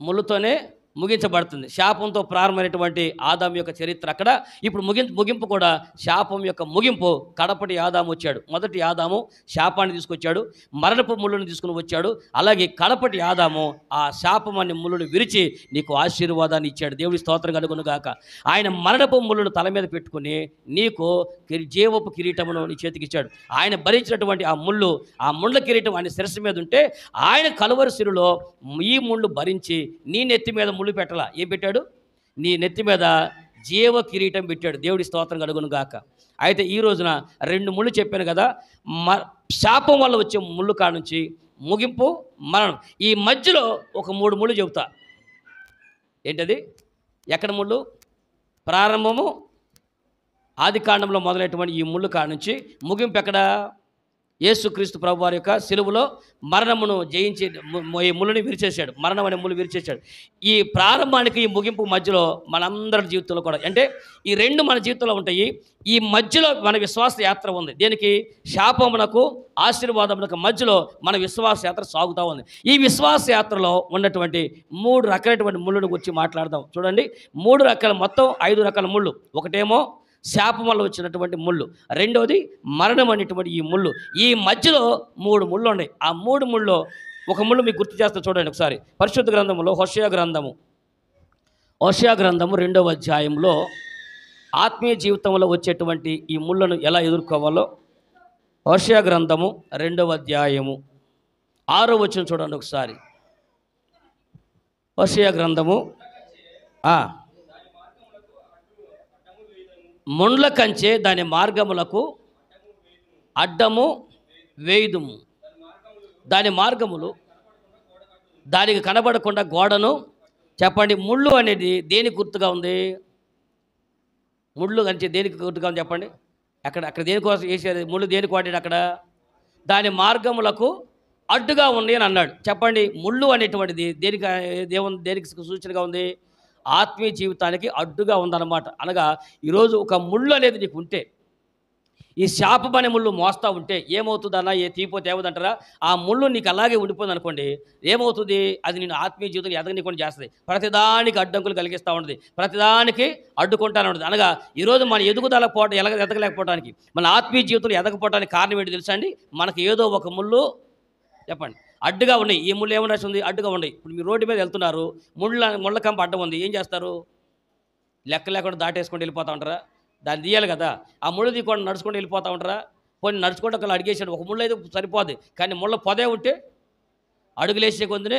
ముళ్ళుతోనే ముగించబడుతుంది. శాపంతో ప్రారంభమైనటువంటి ఆదాము యొక్క చరిత్ర అక్కడ. ఇప్పుడు ముగింపు కూడా శాపం యొక్క ముగింపు. కడపటి ఆదాము వచ్చాడు. మొదటి ఆదాము శాపాన్ని తీసుకొచ్చాడు, మరణపు ముళ్ళును తీసుకుని వచ్చాడు. అలాగే కడపటి ఆదాము ఆ శాపం అనే ముళ్ళును విరిచి నీకు ఆశీర్వాదాన్ని ఇచ్చాడు. దేవుడి స్తోత్రం కలుగునుగాక. ఆయన మరణపు ముళ్ళును తల మీద పెట్టుకుని నీకు జీవపు కిరీటమును నీ చేతికి ఇచ్చాడు. ఆయన భరించినటువంటి ఆ ముళ్ళ కిరీటం ఆయన శిరస్సు మీద ఉంటే ఆయన కలువరి సిరులో ఈ ముళ్ళు భరించి నీ నెత్తి మీద ముళ్ళు పెట్టాల. ఏం పెట్టాడు? నీ నెత్తి మీద జీవ కిరీటం పెట్టాడు. దేవుడి స్తోత్రం కలుగునుగాక. అయితే ఈ రోజున 2 ముళ్ళు చెప్పాను కదా. శాపం వల్ల వచ్చే ముళ్ళు కాడ నుంచి ముగింపు, మరణం, ఈ మధ్యలో ఒక 3 ముళ్ళు చెబుతా. ఏంటది? ఎక్కడ ముళ్ళు? ప్రారంభము, ఆది కాండంలో మొదలైనటువంటి ఈ ముళ్ళు కాడ నుంచి ముగింపు ఎక్కడ? యేసుక్రీస్తు ప్రభు వారి యొక్క సిలువలో మరణమును జయించి ఈ ముళ్ళని విరిచేశాడు. మరణం అనే ముళ్ళు విరిచేశాడు. ఈ ప్రారంభానికి ఈ ముగింపు మధ్యలో మనందరి జీవితంలో కూడా, అంటే ఈ 2 మన జీవితంలో ఉంటాయి. ఈ మధ్యలో మన విశ్వాస యాత్ర ఉంది. దేనికి? శాపమునకు ఆశీర్వాదమునకు మధ్యలో మన విశ్వాస యాత్ర సాగుతూ ఉంది. ఈ విశ్వాస యాత్రలో ఉన్నటువంటి 3 రకాలైనటువంటి ముళ్ళను గురించి మాట్లాడదాం. చూడండి, 3 రకాల, మొత్తం 5 రకాల ముళ్ళు. ఒకటేమో శాపం వల్ల వచ్చినటువంటి ముళ్ళు, రెండవది మరణం అనేటువంటి ఈ ముళ్ళు. ఈ మధ్యలో 3 ముళ్ళు ఉన్నాయి. ఆ 3 ముళ్ళు ఒక ముళ్ళు మీకు గుర్తు చేస్తా. చూడండి ఒకసారి. పరిశుద్ధ గ్రంథంలో హోషేయ గ్రంథము 2వ అధ్యాయంలో ఆత్మీయ జీవితంలో వచ్చేటువంటి ఈ ముళ్ళను ఎలా ఎదుర్కోవాలో హోషేయ గ్రంథము 2వ అధ్యాయము 6వ వచనం చూడండి ఒకసారి. హోషేయ గ్రంథము ముండ్ల కంచె దాని మార్గములకు అడ్డము వేయుదుము, దాని మార్గములు దానికి కనబడకుండా గోడను. చెప్పండి, ముళ్ళు అనేది దేనికి గుర్తుగా ఉంది? ముళ్ళు కంచె దేనికి గుర్తుగా ఉంది? చెప్పండి. అక్కడ దేనికోసం వేసేది? ముళ్ళు దేనికి వాడాడు? అక్కడ దాని మార్గములకు అడ్డుగా ఉంది అని అన్నాడు. చెప్పండి, ముళ్ళు అనేటువంటిది దేనికి సూచనగా ఉంది? ఆత్మీయ జీవితానికి అడ్డుగా ఉందన్నమాట. అనగా ఈరోజు ఒక ముళ్ళు అనేది నీకు ఉంటే, ఈ శాపం అనే ముళ్ళు మోస్తూ ఉంటే ఏమవుతుందన్నా, తీపోతే ఏమవుతుందంటారా, ఆ ముళ్ళు నీకు అలాగే ఉండిపోయింది అనుకోండి, ఏమవుతుంది, అది నేను ఆత్మీయ జీవితం ఎదగనీయకుండా చేస్తుంది. ప్రతిదానికి అడ్డంకులు కలిగిస్తూ ఉంటుంది, ప్రతిదానికి అడ్డుకుంటానే ఉంటుంది. అనగా ఈరోజు మన ఎదుగుదల ఎదగలేకపోవడానికి, మన ఆత్మీయ జీవితంలో ఎదగపోవడానికి కారణం ఏంటి తెలుసా అండి? మనకి ఏదో ఒక ముళ్ళు చెప్పండి అడ్డుగా ఉన్నాయి. ఈ ముళ్ళు ఏమన్నా ఉంది, అడ్డుగా ఉన్నాయి. ఇప్పుడు మీరు రోడ్డు మీద వెళ్తున్నారు, ముళ్ళ కంప అడ్డం ఉంది, ఏం చేస్తారు? లెక్క లేకుండా దాటేసుకొని వెళ్ళిపోతూ ఉంటారా? దాన్ని తీయాలి కదా. ఆ ముళ్ళు తీయకుండా నడుచుకుంటూ వెళ్ళిపోతూ ఉంటారా? పోనీ నడుచుకుంటూ ఒకళ్ళు అడిగేసాడు, ఒక ముళ్ళు అయితే సరిపోద్ది, కానీ ముళ్ళ పొదే ఉంటే అడుగులేసే కొందినే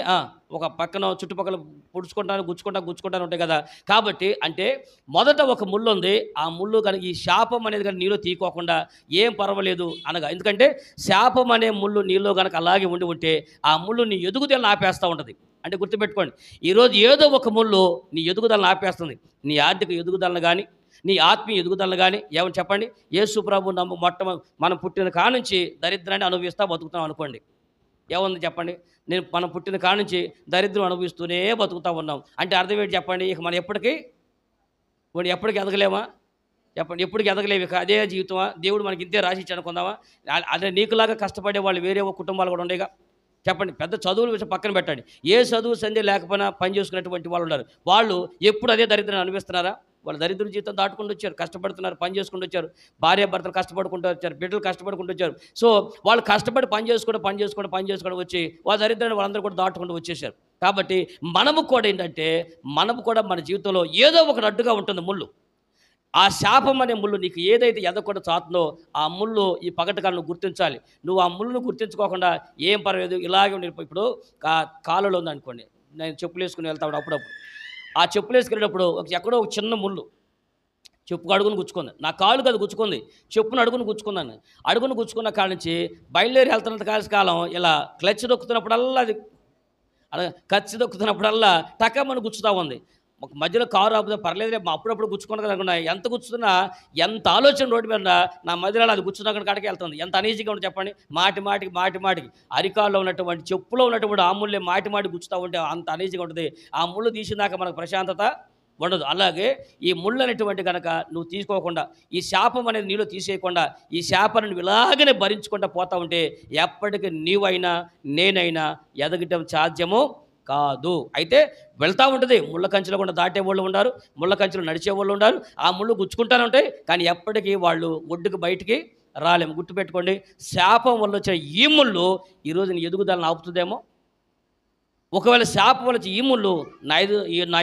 ఒక పక్కన చుట్టుపక్కల గుచ్చుకుంటాను ఉంటాయి కదా. కాబట్టి అంటే మొదట ఒక ముళ్ళు ఉంది, ఆ ముళ్ళు కనుక ఈ శాపం అనేది కనుక నీలో తీసుకోకుండా ఏం పర్వాలేదు అనగా, ఎందుకంటే శాపం అనే ముళ్ళు నీలో కనుక అలాగే ఉంటే ఆ ముళ్ళు నీ ఎదుగుదలను ఆపేస్తూ ఉంటుంది. అంటే గుర్తుపెట్టుకోండి, ఈరోజు ఏదో ఒక ముళ్ళు నీ ఎదుగుదలను ఆపేస్తుంది. నీ ఆర్థిక ఎదుగుదలను కానీ, నీ ఆత్మీయ ఎదుగుదలను కానీ. ఏమని చెప్పండి, యేసు ప్రభు మనం పుట్టిన కానుంచి దరిద్రాన్ని అనుభవిస్తూ బతుకుతాం అనుకోండి, ఏముంది చెప్పండి? మనం పుట్టిన కానుంచి దరిద్రం అనుభవిస్తూనే బతుకుతూ ఉన్నాం అంటే అర్థం ఏంటి చెప్పండి? ఇక మనం ఎప్పటికీ ఎదగలేమా చెప్పండి? ఎప్పటికి ఎదగలేవు, ఇక అదే జీవితమా? దేవుడు మనకి ఇంతే రాసి ఇచ్చి అనుకుందామా? అదే నీకులాగా కష్టపడే వాళ్ళు వేరే కుటుంబాలు కూడా ఉండేగా చెప్పండి. పెద్ద చదువుల విషయం పక్కన పెట్టండి, ఏ చదువు సంధ్య లేకపోయినా పని చేసుకునేటువంటి వాళ్ళు ఉన్నారు. వాళ్ళు ఎప్పుడు అదే దరిద్రాన్ని అనుభవిస్తున్నారా? వాళ్ళు దరిద్ర జీవితం దాటుకుంటూ వచ్చారు, కష్టపడుతున్నారు, పని చేసుకుంటూ వచ్చారు, భార్యాభర్తలు కష్టపడుకుంటూ వచ్చారు, బిడ్డలు కష్టపడుకుంటూ వచ్చారు. సో వాళ్ళు కష్టపడి పని చేసుకుంటూ వచ్చి వాళ్ళ దరిద్రాన్ని వాళ్ళందరూ కూడా దాటుకుంటూ వచ్చేసారు. కాబట్టి మనము కూడా ఏంటంటే, మన జీవితంలో ఏదో ఒకటి అడ్డుగా ఉంటుంది ముళ్ళు. ఆ శాపం అనే ముళ్ళు నీకు ఏదైతే ఎదగకుండా చాతుందో ఆ ముళ్ళు ఈ పగటకాలను గుర్తించాలి. నువ్వు ఆ ముళ్ళును గుర్తించుకోకుండా ఏం పర్వాలేదు ఇలాగే ఉండి, ఇప్పుడు కాలులో ఉందనుకోండి, నేను చెప్పులు వేసుకుని వెళ్తాను అప్పుడప్పుడు, ఆ చెప్పులు వేసుకునేటప్పుడు ఎక్కడో ఒక చిన్న ముళ్ళు చెప్పుకు అడుగును గుచ్చుకుంది, నా కాలు కదా గుచ్చుకుంది, చెప్పును అడుగును గుచ్చుకున్నాను. అడుగును గుచ్చుకున్న కాడ నుంచి బయలుదేరి వెళ్తున్నంత కాలం ఇలా క్లచ్ దొక్కుతున్నప్పుడల్లా అది ఖర్చు దొక్కుతున్నప్పుడల్లా టకమని గుచ్చుతూ ఉంది. ఒక మధ్యలో కారు ఆపుతే పర్లేదు, అప్పుడప్పుడు గుచ్చుకున్నది అనుకున్నా, ఎంత గుచ్చుతున్నా, ఎంత ఆలోచన రోడ్డు మీద నా మధ్యలో అది గుచ్చున్న కాడికి వెళ్తుంది. ఎంత అనీజీగా ఉంటుంది చెప్పండి. మాటికి అరికాల్లో ఉన్నటువంటి చెప్పులో ఉన్నటువంటి ఆ ముళ్ళే మాటి గుచ్చుతూ ఉంటే అంత అనీజీగా ఉంటుంది. ఆ ముళ్ళు తీసినాక మనకు ప్రశాంతత ఉండదు. అలాగే ఈ ముళ్ళు అనేటువంటి కనుక నువ్వు తీసుకోకుండా, ఈ శాపం అనేది నీలో తీసేయకుండా, ఈ శాపాన్ని నువ్వు ఇలాగనే భరించుకుంటూ పోతా ఉంటే ఎప్పటికీ నీవైనా నేనైనా ఎదగటం సాధ్యము కాదు. అయితే వెళ్తూ ఉంటుంది, ముళ్ళ కంచెలో కూడా దాటే వాళ్ళు ఉన్నారు, ముళ్ళ కంచెలో నడిచే వాళ్ళు ఉన్నారు, ఆ ముళ్ళు గుచ్చుకుంటూనే ఉంటాయి, కానీ ఎప్పటికీ వాళ్ళు ఒడ్డుకు బయటికి రాలేము. గుర్తుపెట్టుకోండి, శాపం వల్ల వచ్చే ఈ ముళ్ళు ఈరోజు నీ ఎదుగుదలను ఆపుతుందేమో. ఒకవేళ శాపం వల్ల ఈ ముళ్ళు నా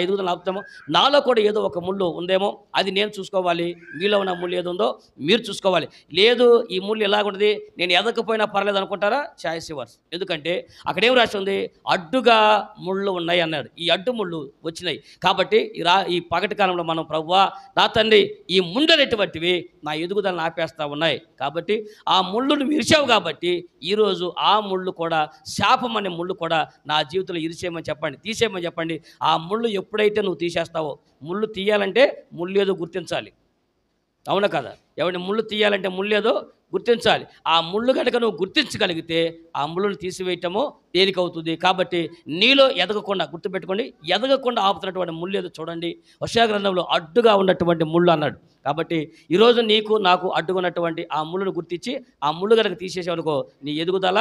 ఎదుగుదలను ఆపుతామో, నాలో కూడా ఏదో ఒక ముళ్ళు ఉందేమో, అది నేను చూసుకోవాలి. మీలో ఉన్న ముళ్ళు ఏదో ఉందో మీరు చూసుకోవాలి. లేదు ఈ ముళ్ళు ఎలాగుంటుంది, నేను ఎదగకపోయినా పర్లేదు అనుకుంటారా? Choice yours. ఎందుకంటే అక్కడేం రాసి ఉంది, అడ్డుగా ముళ్ళు ఉన్నాయి అన్నాడు. ఈ అడ్డు ముళ్ళు వచ్చినాయి కాబట్టి ఈ పగటి కాలంలో మనం, ప్రభువా నా తండ్రి, ఈ ముండనేటువంటివి నా ఎదుగుదలను ఆపేస్తూ ఉన్నాయి. కాబట్టి ఆ ముళ్ళును విరిచావు కాబట్టి ఈరోజు ఆ ముళ్ళు కూడా, శాపం అనే ముళ్ళు కూడా నా జీవితంలో ఇరిచేయమని చెప్పండి, తీసేయమని చెప్పండి. ఆ ముళ్ళు ఎప్పుడైతే నువ్వు తీసేస్తావో, ముళ్ళు తీయాలంటే ముళ్ళు ఏదో గుర్తించాలి, అవునా కదా? ఎవరిని ముళ్ళు తీయాలంటే ముళ్ళు ఏదో గుర్తించాలి. ఆ ముళ్ళు కనుక నువ్వు గుర్తించగలిగితే ఆ ముళ్ళను తీసివేయటము తేలికవుతుంది. కాబట్టి నీలో ఎదగకుండా, గుర్తుపెట్టుకోండి, ఎదగకుండా ఆపుతున్నటువంటి ముళ్ళు ఏదో చూడండి. హోషేయ గ్రంథంలో అడ్డుగా ఉన్నటువంటి ముళ్ళు అన్నాడు. కాబట్టి ఈరోజు నీకు నాకు అడ్డుకున్నటువంటి ఆ ముళ్ళను గుర్తించి ఆ ముళ్ళు కనుక తీసేసావనుకో, నీ ఎదుగుదల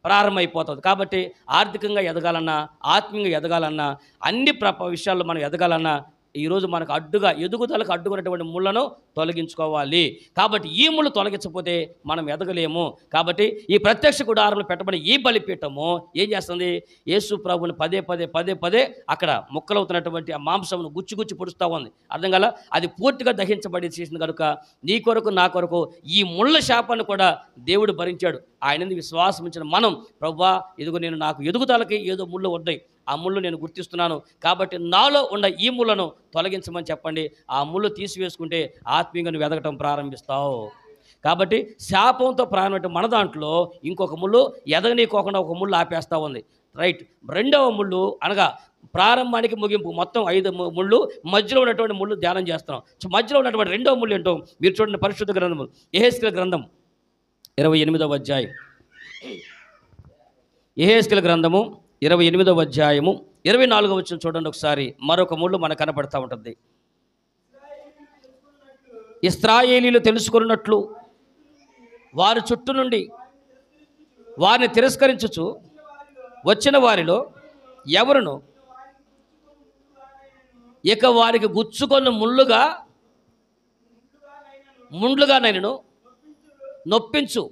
ప్రారంభమైపోతుంది. కాబట్టి ఆర్థికంగా ఎదగాలన్నా, ఆత్మీయంగా ఎదగాలన్నా, అన్ని విషయాల్లో మనం ఎదగాలన్నా ఈరోజు మనకు ఎదుగుదలకు అడ్డుకున్నటువంటి ముళ్ళను తొలగించుకోవాలి. కాబట్టి ఈ ముళ్ళు తొలగించకపోతే మనం ఎదగలేము. కాబట్టి ఈ ప్రత్యక్ష గుడారంలో పెట్టబడిన ఈ బలిపీఠము ఏం చేస్తుంది, యేసు ప్రభుని పదే అక్కడ ముక్కలవుతున్నటువంటి ఆ మాంసమును గుచ్చి పొడుస్తూ ఉంది. అర్థం కాల, అది పూర్తిగా దహించబడి చేసింది కనుక నీ కొరకు నా కొరకు ఈ ముళ్ళ శాపాన్ని కూడా దేవుడు భరించాడు. ఆయన విశ్వాసం ఉంచిన మనం, ప్రభువా ఇదిగో నేను నాకు ఎదుగుదలకి ఏదో ముళ్ళు ఉన్నాయి, ఆ ముళ్ళు నేను గుర్తిస్తున్నాను, కాబట్టి నాలో ఉన్న ఈ ముళ్ళను తొలగించమని చెప్పండి. ఆ ముళ్ళు తీసివేసుకుంటే ఆత్మీయంగా నువ్వు ఎదగటం ప్రారంభిస్తావు. కాబట్టి శాపంతో ప్రారంభమైన మన దాంట్లో ఇంకొక ముళ్ళు ఎదగనీకోకుండా ఒక ముళ్ళు ఆపేస్తూ ఉంది. రైట్. రెండవ ముళ్ళు అనగా ప్రారంభానికి ముగింపు, మొత్తం 5 ముళ్ళు, మధ్యలో ఉన్నటువంటి ముళ్ళు ధ్యానం చేస్తున్నాం. సో మధ్యలో ఉన్నటువంటి రెండవ ముళ్ళు ఏంటో మీరు చూడండి. పరిశుద్ధ గ్రంథము యెహెజ్కేలు గ్రంథం 28వ అధ్యాయం, యెహెజ్కేలు గ్రంథము 28వ అధ్యాయము 24వ వచనం చూడండి ఒకసారి. మరొక ముళ్ళు మనకు కనపడతా ఉంటుంది. ఇశ్రాయేలీయులు తెలుసుకున్నట్లు వారి చుట్టూ నుండి వారిని తిరస్కరించుచు వచ్చిన వారిలో ఎవరును ఇక వారికి గుచ్చుకొని ముండ్లుగానైనను నొప్పించు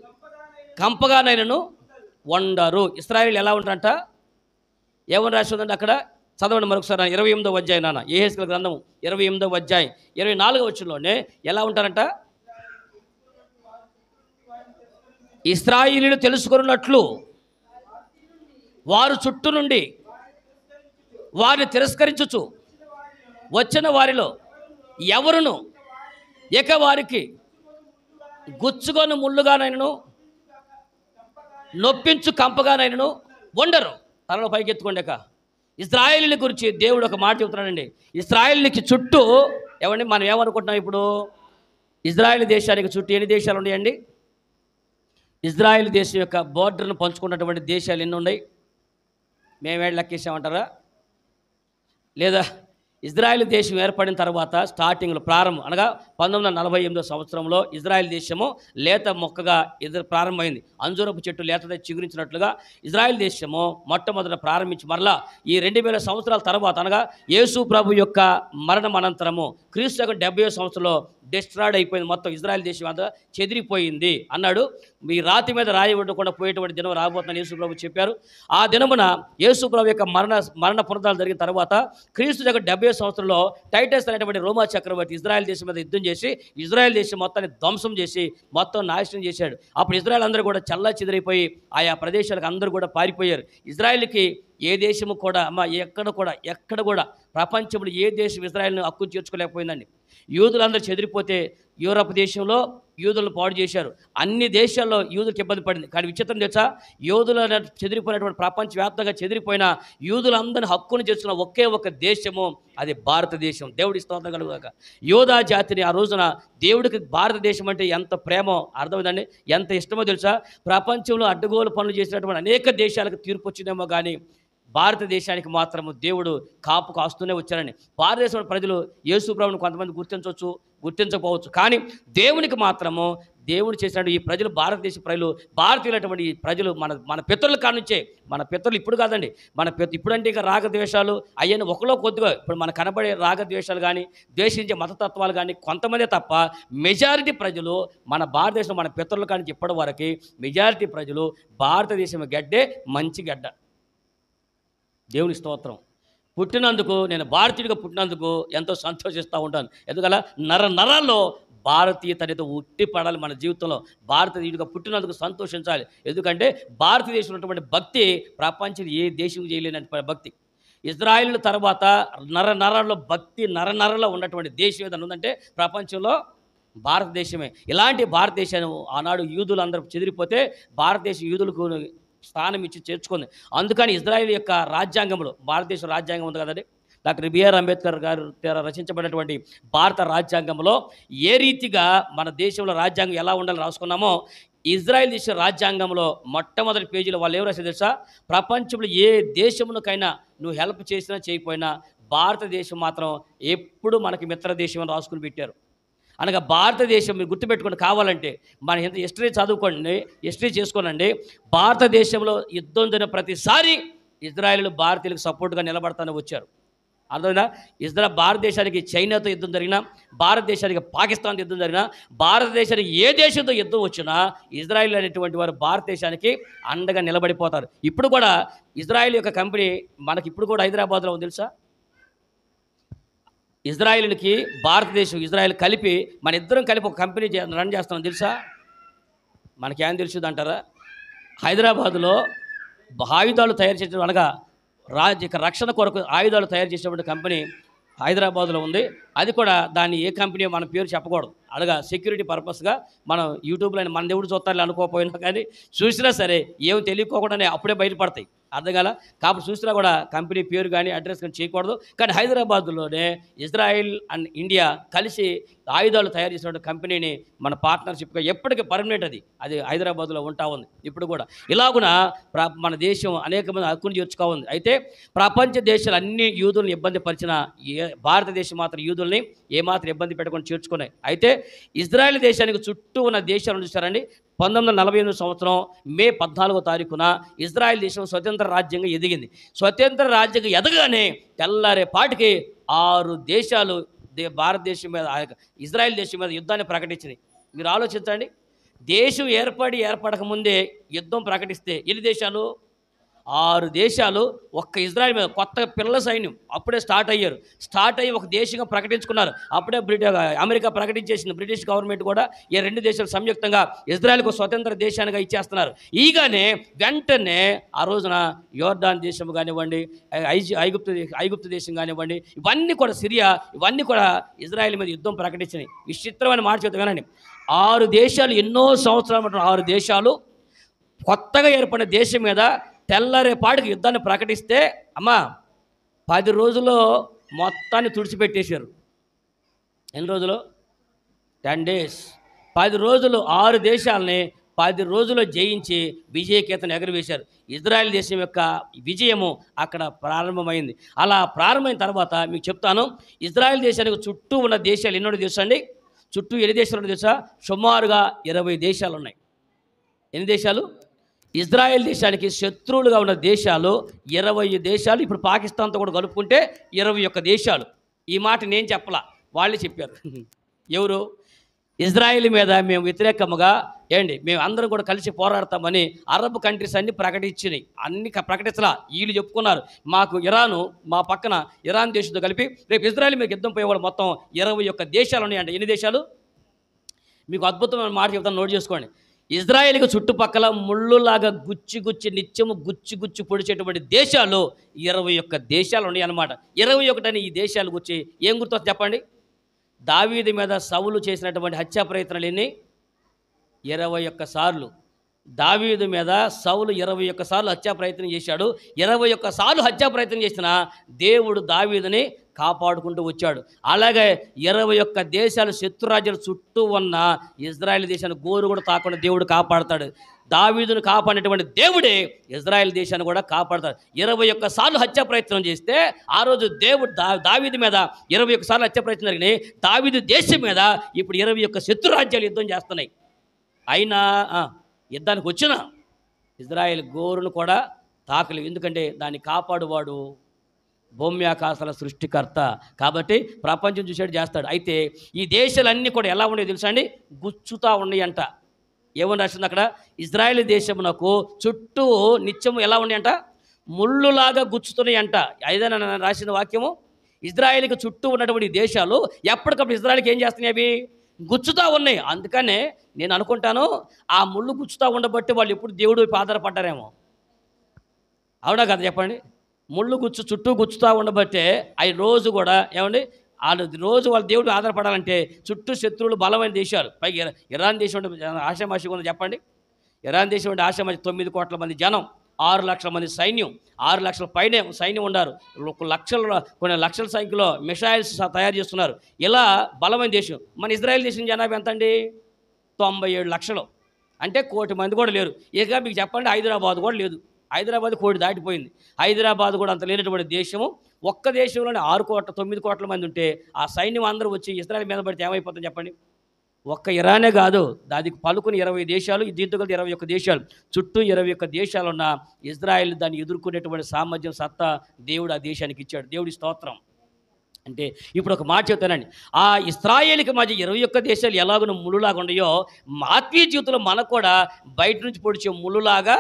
కంపగానైనను వండరు. ఇశ్రాయేలు ఎలా ఉంటారంట? ఏమని రాసి ఉందండి అక్కడ? చదవండి మరొకసారి. 28వ అధ్యాయం నాన్న, యెహెజ్కేలు గ్రంథం 28వ అధ్యాయం 24వ వచనంలోనే ఎలా ఉంటారంట? ఇశ్రాయేలీయులు తెలుసుకున్నట్లు వారు చుట్టూ నుండి వారిని తిరస్కరించుచు వచ్చిన వారిలో ఎవరును ఇక వారికి గుచ్చుకొని ముళ్ళుగానైనను నొప్పించు కంపగానైనను ఉండరు. తనలో పైకెత్తుకోండి. ఇశ్రాయేలీయుల గురించి దేవుడు ఒక మాట చెబుతున్నాడండి. ఇశ్రాయేలీయులకి చుట్టూ ఏమండి, మనం ఏమనుకుంటున్నాం ఇప్పుడు? ఇజ్రాయెల్ దేశానికి చుట్టూ ఎన్ని దేశాలు ఉన్నాయండి? ఇజ్రాయెల్ దేశం యొక్క బోర్డర్ను పంచుకున్నటువంటి దేశాలు ఎన్ని ఉన్నాయి? మేమేళ్ళు లెక్కేసామంటారా? లేదా ఇజ్రాయెల్ దేశం ఏర్పడిన తర్వాత స్టార్టింగ్లో ప్రారంభం అనగా 1948 సంవత్సరంలో ఇజ్రాయెల్ దేశము లేత మొక్కగా ప్రారంభమైంది. అంజూరపు చెట్టు లేత చిగురించినట్లుగా ఇజ్రాయెల్ దేశము మొట్టమొదట ప్రారంభించి మరలా ఈ 2000 సంవత్సరాల తర్వాత అనగా యేసు ప్రభు యొక్క మరణం అనంతరము క్రీస్తు యొక్క 70వ సంవత్సరంలో డిస్ట్రాయిడ్ అయిపోయింది. మొత్తం ఇజ్రాయెల్ దేశం అంతా చెదిరిపోయింది అన్నాడు. మీ రాతి మీద రాయబడకుండా పోయేటువంటి దినం రాబోతుందని యేసు ప్రభు చెప్పారు. ఆ దినమున యేసు ప్రభు యొక్క మరణ పునరుద్ధానం జరిగిన తర్వాత క్రీస్తు యొక్క 70వ సంవత్సరంలో టైటస్ అనేటువంటి రోమా చక్రవర్తి ఇజ్రాయెల్ దేశం మీద యుద్ధం చేసి ఇజ్రాయెల్ దేశం మొత్తాన్ని ధ్వంసం చేసి మొత్తం నాశనం చేశాడు. అప్పుడు ఇజ్రాయెల్ అందరూ కూడా చల్లా చెదిరైపోయి ఆయా ప్రదేశాలకు అందరూ కూడా పారిపోయారు. ఇజ్రాయెల్కి ఏ దేశము కూడా ఎక్కడ కూడా ప్రపంచంలో ఏ దేశం ఇజ్రాయెల్ను హక్కు చేర్చుకోలేకపోయిందండి. యూదులందరూ చెదిరిపోతే యూరప్ దేశంలో యూదులను పాడు చేశారు. అన్ని దేశాల్లో యూదులకు ఇబ్బంది పడింది. కానీ విచిత్రం తెలుసా? యూదుల చెదిరిపోయినటువంటి ప్రపంచవ్యాప్తంగా చెదిరిపోయిన యూదులందరినీ హక్కును చేస్తున్న ఒకే ఒక దేశము, అది భారతదేశం. దేవుడి స్తోత్రం కలుగుగాక. యోధా జాతిని ఆ రోజున దేవుడికి భారతదేశం అంటే ఎంత ప్రేమో అర్థమైందండి, ఎంత ఇష్టమో తెలుసా? ప్రపంచంలో అడ్డగోలు పనులు చేసినటువంటి అనేక దేశాలకు తీర్పు వచ్చిందేమో కానీ భారతదేశానికి మాత్రము దేవుడు కాపు కాస్తూనే వచ్చారండి. భారతదేశంలో ప్రజలు యేసు ప్రభువును కొంతమంది గుర్తించవచ్చు, గుర్తించకపోవచ్చు, కానీ దేవునికి మాత్రము దేవుడు చేసినట్టు ఈ ప్రజలు, భారతదేశ ప్రజలు, భారతీయులైనటువంటి ఈ ప్రజలు మన పితరుల కానుంచే, మన పితరులు ఇప్పుడు కాదండి, ఇప్పుడంటే ఇంకా రాగద్వేషాలు అయ్యని ఒకలో కొద్దిగా ఇప్పుడు మనకు కనబడే రాగద్వేషాలు కానీ ద్వేషించే మతతత్వాలు కానీ కొంతమందే తప్ప మెజారిటీ ప్రజలు మన భారతదేశం, మన పితరుల కానుంచి ఇప్పటి వరకు మెజారిటీ ప్రజలు భారతదేశం గడ్డే మంచి గడ్డ. దేవుని స్తోత్రం. పుట్టినందుకు, నేను భారతీయుడిగా పుట్టినందుకు ఎంతో సంతోషిస్తూ ఉంటాను. ఎందుకలా నరాల్లో భారతీయత అనేది ఉట్టి పడాలి మన జీవితంలో. భారతీయుడిగా పుట్టినందుకు సంతోషించాలి. ఎందుకంటే భారతదేశంలో ఉన్నటువంటి భక్తి ప్రపంచంలో ఏ దేశం చేయలేనటువంటి భక్తి. ఇజ్రాయిల్ తర్వాత నరాల్లో భక్తి నరలో ఉన్నటువంటి దేశం ఏదైనా ఉందంటే ప్రపంచంలో భారతదేశమే. ఇలాంటి భారతదేశాన్ని ఆనాడు యూదులు అందరూ చెదిరిపోతే భారతదేశం యూదులకు స్థానం ఇచ్చి చేర్చుకుంది. అందుకని ఇజ్రాయెల్ యొక్క రాజ్యాంగంలో, భారతదేశ రాజ్యాంగం ఉంది కదండి, డాక్టర్ బిఆర్ అంబేద్కర్ గారు రచించబడినటువంటి భారత రాజ్యాంగంలో ఏ రీతిగా మన దేశంలో రాజ్యాంగం ఎలా ఉండాలని రాసుకున్నామో ఇజ్రాయెల్ దేశ రాజ్యాంగంలో మొట్టమొదటి పేజీలో వాళ్ళు ఏం రాశారు తెలుసా? ప్రపంచంలో ఏ దేశమునకైనా నువ్వు హెల్ప్ చేసినా చేయకపోయినా భారతదేశం మాత్రం ఎప్పుడు మనకి మిత్ర దేశం అని రాసుకుని పెట్టారు. అనగా భారతదేశం, మీరు గుర్తుపెట్టుకోండి, కావాలంటే మన ఎంత హిస్టరీ చదువుకోండి, హిస్టరీ చేసుకోనండి, భారతదేశంలో యుద్ధం జరిగిన ప్రతిసారి ఇజ్రాయెల్ భారతీయులకు సపోర్ట్గా నిలబడతానే వచ్చారు. అర్థమైనా? భారతదేశానికి చైనాతో యుద్ధం జరిగినా, భారతదేశానికి పాకిస్తాన్తో యుద్ధం జరిగినా, భారతదేశానికి ఏ దేశంతో యుద్ధం వచ్చినా ఇజ్రాయెల్ అనేటువంటి వారు భారతదేశానికి అండగా నిలబడిపోతారు. ఇప్పుడు కూడా ఇజ్రాయెల్ యొక్క కంపెనీ మనకి ఇప్పుడు కూడా హైదరాబాద్లో ఉంది తెలుసా? ఇజ్రాయెల్కి భారతదేశం, ఇజ్రాయెల్ కలిపి మన ఇద్దరం కలిపి ఒక కంపెనీ రన్ చేస్తాం తెలుసా? మనకేం తెలుసుది అంటారా? హైదరాబాదులో ఆయుధాలు తయారు చేసే, అనగా రక్షణ కొరకు ఆయుధాలు తయారు చేసేటువంటి కంపెనీ హైదరాబాద్లో ఉంది. అది కూడా దాన్ని ఏ కంపెనీ మన పేరు చెప్పకూడదు, అనగా సెక్యూరిటీ పర్పస్గా మనం యూట్యూబ్లో మన దేవుడు చూస్తారని అనుకోకపోయినా కానీ చూసినా సరే ఏం తెలియకోకుండానే అప్పుడే బయటపడతాయి. అర్థం కాల. కాబట్టి చూసినా కూడా కంపెనీ పేరు కానీ అడ్రస్ కానీ చేయకూడదు. కానీ హైదరాబాద్లోనే ఇజ్రాయెల్ అండ్ ఇండియా కలిసి ఆయుధాలు తయారు చేసినటువంటి కంపెనీని మన పార్ట్నర్షిప్గా ఎప్పటికీ పర్మనెంట్ అది హైదరాబాద్లో ఉంటా ఉంది ఇప్పుడు కూడా. ఇలాగున మన దేశం అనేక మంది హక్కును చేర్చుకో ఉంది. అయితే ప్రపంచ దేశాలు అన్ని యూదులను ఇబ్బంది పరిచిన భారతదేశం మాత్రం యూదుల్ని ఏమాత్రం ఇబ్బంది పెట్టకుండా చేర్చుకున్నాయి. అయితే ఇజ్రాయెల్ దేశానికి చుట్టూ ఉన్న దేశాలను చూసారండి. 1948 సంవత్సరం మే 14వ తారీఖున ఇజ్రాయెల్ దేశం స్వతంత్ర రాజ్యంగా ఎదిగింది. స్వతంత్ర రాజ్యంగా ఎదగగానే తెల్లారే పాటికి 6 దేశాలు భారతదేశం మీద ఇజ్రాయెల్ దేశం మీద యుద్ధాన్ని ప్రకటించినాయి. మీరు ఆలోచించండి, దేశం ఏర్పడక ముందే యుద్ధం ప్రకటిస్తే ఎన్ని దేశాలు? 6 దేశాలు ఒక్క ఇజ్రాయెల్ మీద. కొత్త పిల్లల సైన్యం అప్పుడే స్టార్ట్ అయ్యి ఒక దేశంగా ప్రకటించుకున్నారు. అప్పుడే అమెరికా ప్రకటించేసింది, బ్రిటిష్ గవర్నమెంట్ కూడా ఈ 2 దేశాలు సంయుక్తంగా ఇజ్రాయెల్కు స్వతంత్ర దేశానిగా ఇచ్చేస్తున్నారు. ఈగానే వెంటనే ఆ రోజున యోర్డాన్ దేశం కానివ్వండి, ఐగుప్తు దేశం కానివ్వండి, ఇవన్నీ కూడా సిరియా, ఇవన్నీ కూడా ఇజ్రాయెల్ మీద యుద్ధం ప్రకటించినాయి. విచిత్రమైన మాట చెప్తే వినండి, 6 దేశాలు ఎన్నో సంవత్సరాలు 6 దేశాలు కొత్తగా ఏర్పడిన దేశం మీద తెల్లరేపాటికి యుద్ధాన్ని ప్రకటిస్తే అమ్మా 10 రోజుల్లో మొత్తాన్ని తుడిచిపెట్టేశారు. ఎన్ని రోజులు? 10 days. 10 రోజులు 6 దేశాలని 10 రోజుల్లో జయించి విజయకేతను ఎగరవేశారు. ఇజ్రాయెల్ దేశం యొక్క విజయము అక్కడ ప్రారంభమైంది. అలా ప్రారంభమైన తర్వాత మీకు చెప్తాను, ఇజ్రాయెల్ దేశానికి చుట్టూ ఉన్న దేశాలు ఎన్నో తెలుసా అండి? చుట్టూ ఎన్ని దేశాలు ఉన్నాయి తెలుసా? సుమారుగా 20 దేశాలు ఉన్నాయి. ఎన్ని దేశాలు? ఇజ్రాయెల్ దేశానికి శత్రువులుగా ఉన్న దేశాలు 20 దేశాలు. ఇప్పుడు పాకిస్తాన్తో కూడా కలుపుకుంటే 21 దేశాలు. ఈ మాట నేను చెప్పలా, వాళ్ళే చెప్పారు. ఎవరు? ఇజ్రాయెల్ మీద మేము వ్యతిరేకముగా మేము అందరం కూడా కలిసి పోరాడతామని అరబ్ కంట్రీస్ అన్ని ప్రకటించినాయి. అన్ని ప్రకటించలా, వీళ్ళు చెప్పుకున్నారు మాకు ఇరాను, మా పక్కన ఇరాన్ దేశంతో కలిపి రేపు ఇజ్రాయెల్ మీద యుద్ధం పోయేవాళ్ళు మొత్తం 21 దేశాలు ఉన్నాయంట. ఎన్ని దేశాలు? మీకు అద్భుతమైన మాట చెప్తాను, నోట్ చేసుకోండి. ఇజ్రాయెల్కి చుట్టుపక్కల ముళ్ళులాగా నిత్యము గుచ్చి పొడిచేటువంటి దేశాలు 21 దేశాలు ఉన్నాయి అన్నమాట. 21 అని ఈ దేశాలు గురించి ఏం గుర్తొస్తుంది చెప్పండి? దావీదు మీద సౌలు చేసినటువంటి హత్యా ప్రయత్నాలు ఎన్ని? 21 సార్లు. దావీదు మీద సౌలు 21 సార్లు హత్యా ప్రయత్నం చేశాడు. 21 సార్లు హత్యా ప్రయత్నం చేసిన దేవుడు దావీదుని కాపాడుకుంటూ వచ్చాడు. అలాగే 21 దేశాలు శత్రురాజ్యాల చుట్టూ ఉన్న ఇజ్రాయెల్ దేశాన్ని గోరు కూడా తాకుండా దేవుడు కాపాడుతాడు. దావీదును కాపాడినటువంటి దేవుడే ఇజ్రాయెల్ దేశాన్ని కూడా కాపాడుతాడు. 21 సార్లు హత్యా ప్రయత్నం చేస్తే ఆ రోజు దేవుడు దావీదు మీద 21 సార్లు హత్యా ప్రయత్నం జరిగినాయి. దావీదు దేశం మీద ఇప్పుడు 21 శత్రురాజ్యాలు యుద్ధం చేస్తున్నాయి. అయినా యుద్ధానికి వచ్చిన ఇజ్రాయెల్ గోరును కూడా తాకలేదు. ఎందుకంటే దాన్ని కాపాడువాడు భూమ్యాకాశాల సృష్టికర్త. కాబట్టి ప్రపంచం చూసేట్టు చేస్తాడు. అయితే ఈ దేశాలన్నీ కూడా ఎలా ఉన్నాయి తెలుసా అండి? గుచ్చుతా ఉన్నాయంట. ఏమని రాసింది అక్కడ? ఇజ్రాయెల్ దేశమునకు చుట్టూ నిత్యము ఎలా ఉన్నాయంట? ముళ్ళులాగా గుచ్చుతున్నాయంట. ఐదైనా రాసిన వాక్యము. ఇజ్రాయెల్కి చుట్టూ ఉన్నటువంటి దేశాలు ఎప్పటికప్పుడు ఇజ్రాయెల్కి ఏం చేస్తున్నాయి? అవి గుచ్చుతూ ఉన్నాయి. అందుకనే నేను అనుకుంటాను, ఆ ముళ్ళు గుచ్చుతూ ఉండబట్టి వాళ్ళు ఎప్పుడు దేవుడు వైపు ఆధారపడ్డారేమో. అవునా కదా చెప్పండి? ముళ్ళు చుట్టూ గుచ్చుతూ ఉండబట్టే అవి రోజు కూడా రోజు వాళ్ళ దేవుడు ఆధారపడాలంటే చుట్టూ శత్రువులు బలమైన దేశాలు. పైగా ఇరాన్ దేశం ఆషామాషిగా ఉంది చెప్పండి. ఇరాన్ దేశం అంటే ఆషామాషి 9 కోట్ల మంది జనం, 6 లక్షల మంది సైన్యం, 6 లక్షల పైనే సైన్యం ఉన్నారు. కొన్ని లక్షల సంఖ్యలో మిసైల్స్ తయారు చేస్తున్నారు. ఇలా బలమైన దేశం. మన ఇజ్రాయెల్ దేశం జనాభా ఎంత అండి? 97 లక్షలు. అంటే 1 కోటి మంది కూడా లేరు. ఇక మీకు చెప్పండి, హైదరాబాద్ కూడా లేదు. హైదరాబాద్ 1 కోటి దాటిపోయింది. హైదరాబాద్ కూడా అంత లేనటువంటి దేశము. ఒక్క దేశంలోనే 6 కోట్ల 9 కోట్ల మంది ఉంటే ఆ సైన్యం అందరూ వచ్చి ఇజ్రాయెల్ మీద పడితే ఏమైపోతుంది చెప్పండి? ఒక్క ఇరానే కాదు, దానికి పలుకుని 20 దేశాలు, దీంతో కలిసి 21 దేశాలు. చుట్టూ 21 దేశాలు ఉన్న ఇజ్రాయెల్ దాన్ని ఎదుర్కొనేటువంటి సామర్థ్యం, సత్తా దేవుడు ఆ దేశానికి ఇచ్చాడు. దేవుడి స్తోత్రం. అంటే ఇప్పుడు ఒక మాట చెప్తానండి, ఆ ఇశ్రాయేలుకి మధ్య 21 దేశాలు ఎలాగో ముళ్ళులాగా ఉన్నాయో, ఆత్మీయ జీవితంలో మనకు కూడా బయట నుంచి పొడిచే ముళ్ళులాగా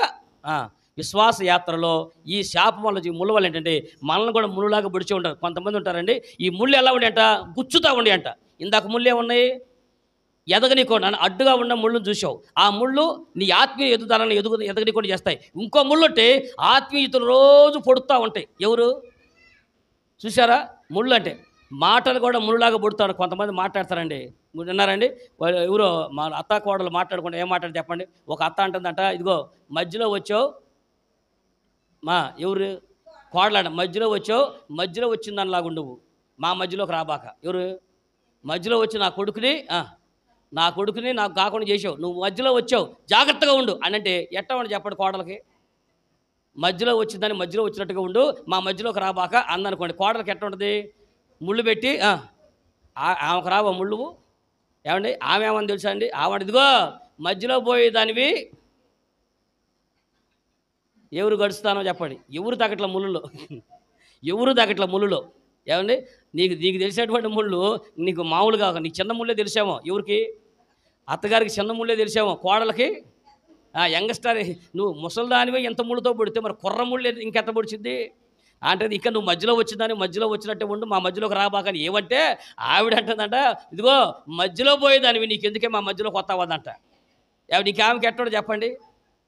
విశ్వాస యాత్రలో ఈ శాపం వల్ల ముళ్ళ వల్ల ఏంటంటే మనల్ని కూడా ముళ్ళులాగా పొడిచే ఉంటారు. కొంతమంది ఉంటారండి, ఈ ముళ్ళు ఎలా ఉండేంట? గుచ్చుతూ ఉండేంట. ఇందాక ముళ్ళు ఏమున్నాయి? ఎదగనీకుండా అడ్డుగా ఉన్న ముళ్ళును చూసావు. ఆ ముళ్ళు నీ ఆత్మీయ ఎదుగుదలను ఎదగనీకుండా చేస్తాయి. ఇంకో ముళ్ళు ఉంటే ఆత్మీయతలు రోజు పొడుతూ ఉంటాయి. ఎవరు చూసారా? ముళ్ళు అంటే మాటలు కూడా ముళ్ళులాగా పొడుతాడు. కొంతమంది మాట్లాడతారండి, విన్నారండి? ఎవరో మా అత్త కోడలు మాట్లాడుకుంటే ఏం మాట్లాడి చెప్పండి? ఒక అత్త అంటుందంట, ఇదిగో మధ్యలో వచ్చావు ఎవరు కోడలాడ, మధ్యలో వచ్చిందనిలాగా నువ్వు మా మధ్యలోకి రాబాక. ఎవరు మధ్యలో వచ్చి నా కొడుకుని నాకు కాకుండా చేసావు, నువ్వు మధ్యలో వచ్చావు, జాగ్రత్తగా ఉండు అని అంటే ఎట్టా ఉండి చెప్పండి కోడలకి? మధ్యలో వచ్చిందని మధ్యలో వచ్చినట్టుగా ఉండు, మా మధ్యలోకి రాబాక అందనుకోండి. కోడలకి ఎట్ట ఉంటుంది? ముళ్ళు పెట్టి ఆమెకు రావా ముళ్ళు? ఏమండి ఆమె ఏమని తెలుసా అండి? ఆవిడ ఇదిగో మధ్యలో పోయేదానివి ఎవరు గడుస్తానో చెప్పండి. ఎవరు తగ్గట్ల ముళ్ళులో ఎవరు తగ్గట్ల ముళ్ళులో. ఏమండి నీకు నీకు తెలిసినటువంటి ముళ్ళు నీకు మామూలుగా నీకు చిన్న ముళ్ళే తెలిసేమో. ఎవరికి? అత్తగారికి చిన్న ముళ్ళే తెలిసేమో. కోడలకి యంగ్‌స్టర్ నువ్వు ముసలిదానివే ఇంత ముళ్ళుతో పుడితే మరి కుర్ర ముళ్ళు ఇంకెంత పొడిచిద్ది? అంటే ఇక నువ్వు మధ్యలో వచ్చిందని మధ్యలో వచ్చినట్టే ఉండు, మా మధ్యలోకి రాబాకని. ఏమంటే ఆవిడ అంటుందంట, ఇదిగో మధ్యలో పోయేదానివి నీకెందుకే మా మధ్యలోకి వస్తావదంట. నీకు ఆమెకి ఎట్టోడు చెప్పండి?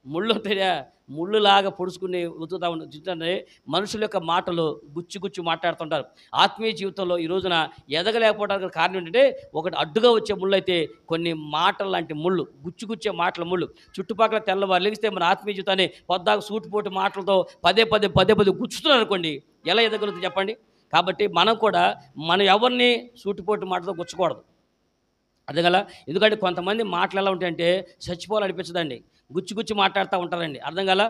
ముళ్ళు ఉంటాయా? ముళ్ళులాగా పొడుచుకుని ఉతుకుతా చూడండి. మనుషుల యొక్క మాటలు గుచ్చి గుచ్చి మాట్లాడుతుంటారు. ఆత్మీయ జీవితంలో ఈ రోజున ఎదగలేకపోవడానికి కారణం ఏంటంటే, ఒకటి అడ్డుగా వచ్చే ముళ్ళు అయితే కొన్ని మాటలు లాంటి ముళ్ళు, గుచ్చి మాటల ముళ్ళు. చుట్టుపక్కల తెల్లవారు లెగిస్తే మన ఆత్మీయ జీవితాన్ని పొద్దాకు సూటిపోటు మాటలతో పదే పదే గుచ్చుతున్నారు అనుకోండి, ఎలా ఎదగలుగుతుంది చెప్పండి? కాబట్టి మనం కూడా ఎవరిని సూటిపోటు మాటలతో గుచ్చకూడదు. అదే కదా. ఎందుకంటే కొంతమంది మాటలు ఎలా ఉంటాయంటే చచ్చిపోవాలనిపించదండి. గుచ్చి మాట్లాడుతూ ఉంటారండి. అర్థం కాలా.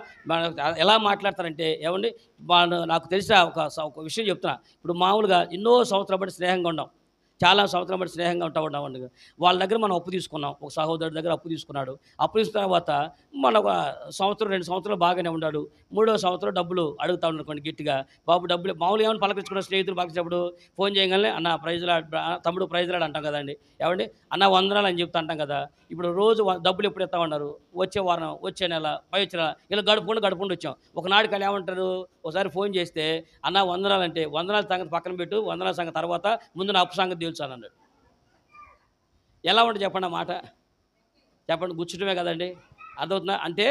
ఎలా మాట్లాడతారంటే ఏమండి, నాకు తెలిసిన ఒక విషయం చెప్తున్నా. ఇప్పుడు మామూలుగా ఎన్నో సంవత్సరాల బట్టి స్నేహంగా ఉన్నాం, చాలా సంవత్సరాల బట్టి స్నేహంగా ఉన్నామండి. వాళ్ళ దగ్గర మనం అప్పు తీసుకున్నాం. ఒక సహోదరుడి దగ్గర అప్పు తీసుకున్నాడు. అప్పు తీసుకున్న తర్వాత మన ఒక సంవత్సరం 2 సంవత్సరాలు బాగానే ఉన్నాడు. 3వ సంవత్సరం డబ్బులు అడుగుతా ఉన్నాడు గట్టిగా. బాబు డబ్బులు మామూలుగా ఏమైనా పలకరించుకున్న స్నేహితులు పలకరించినప్పుడు ఫోన్ చేయగానే అన్న తమ్ముడు ప్రైజ్లాడు అంటాం కదండి. ఏమండి అన్న వందనాలు అని చెప్తా అంటాం కదా. ఇప్పుడు రోజు డబ్బులు ఎప్పుడు ఇస్తామన్నారు? వచ్చే వారం, వచ్చే నెల, వచ్చే నెల ఇలా గడుపుకుంటూ వచ్చాం. ఒకనాడు కలి ఏమంటారు, ఒకసారి ఫోన్ చేస్తే అన్న వందనాలు అంటే, వందనాల సంగతి పక్కన పెట్టు, వందనాల సంగతి తర్వాత ముందు నా అప్పు సంగతి తెలుసాను అన్నాడు. ఎలా ఉంటుంది చెప్పండి ఆ మాట? చెప్పండి, గుచ్చటమే కదండి. అర్థమవుతుందా? అంటే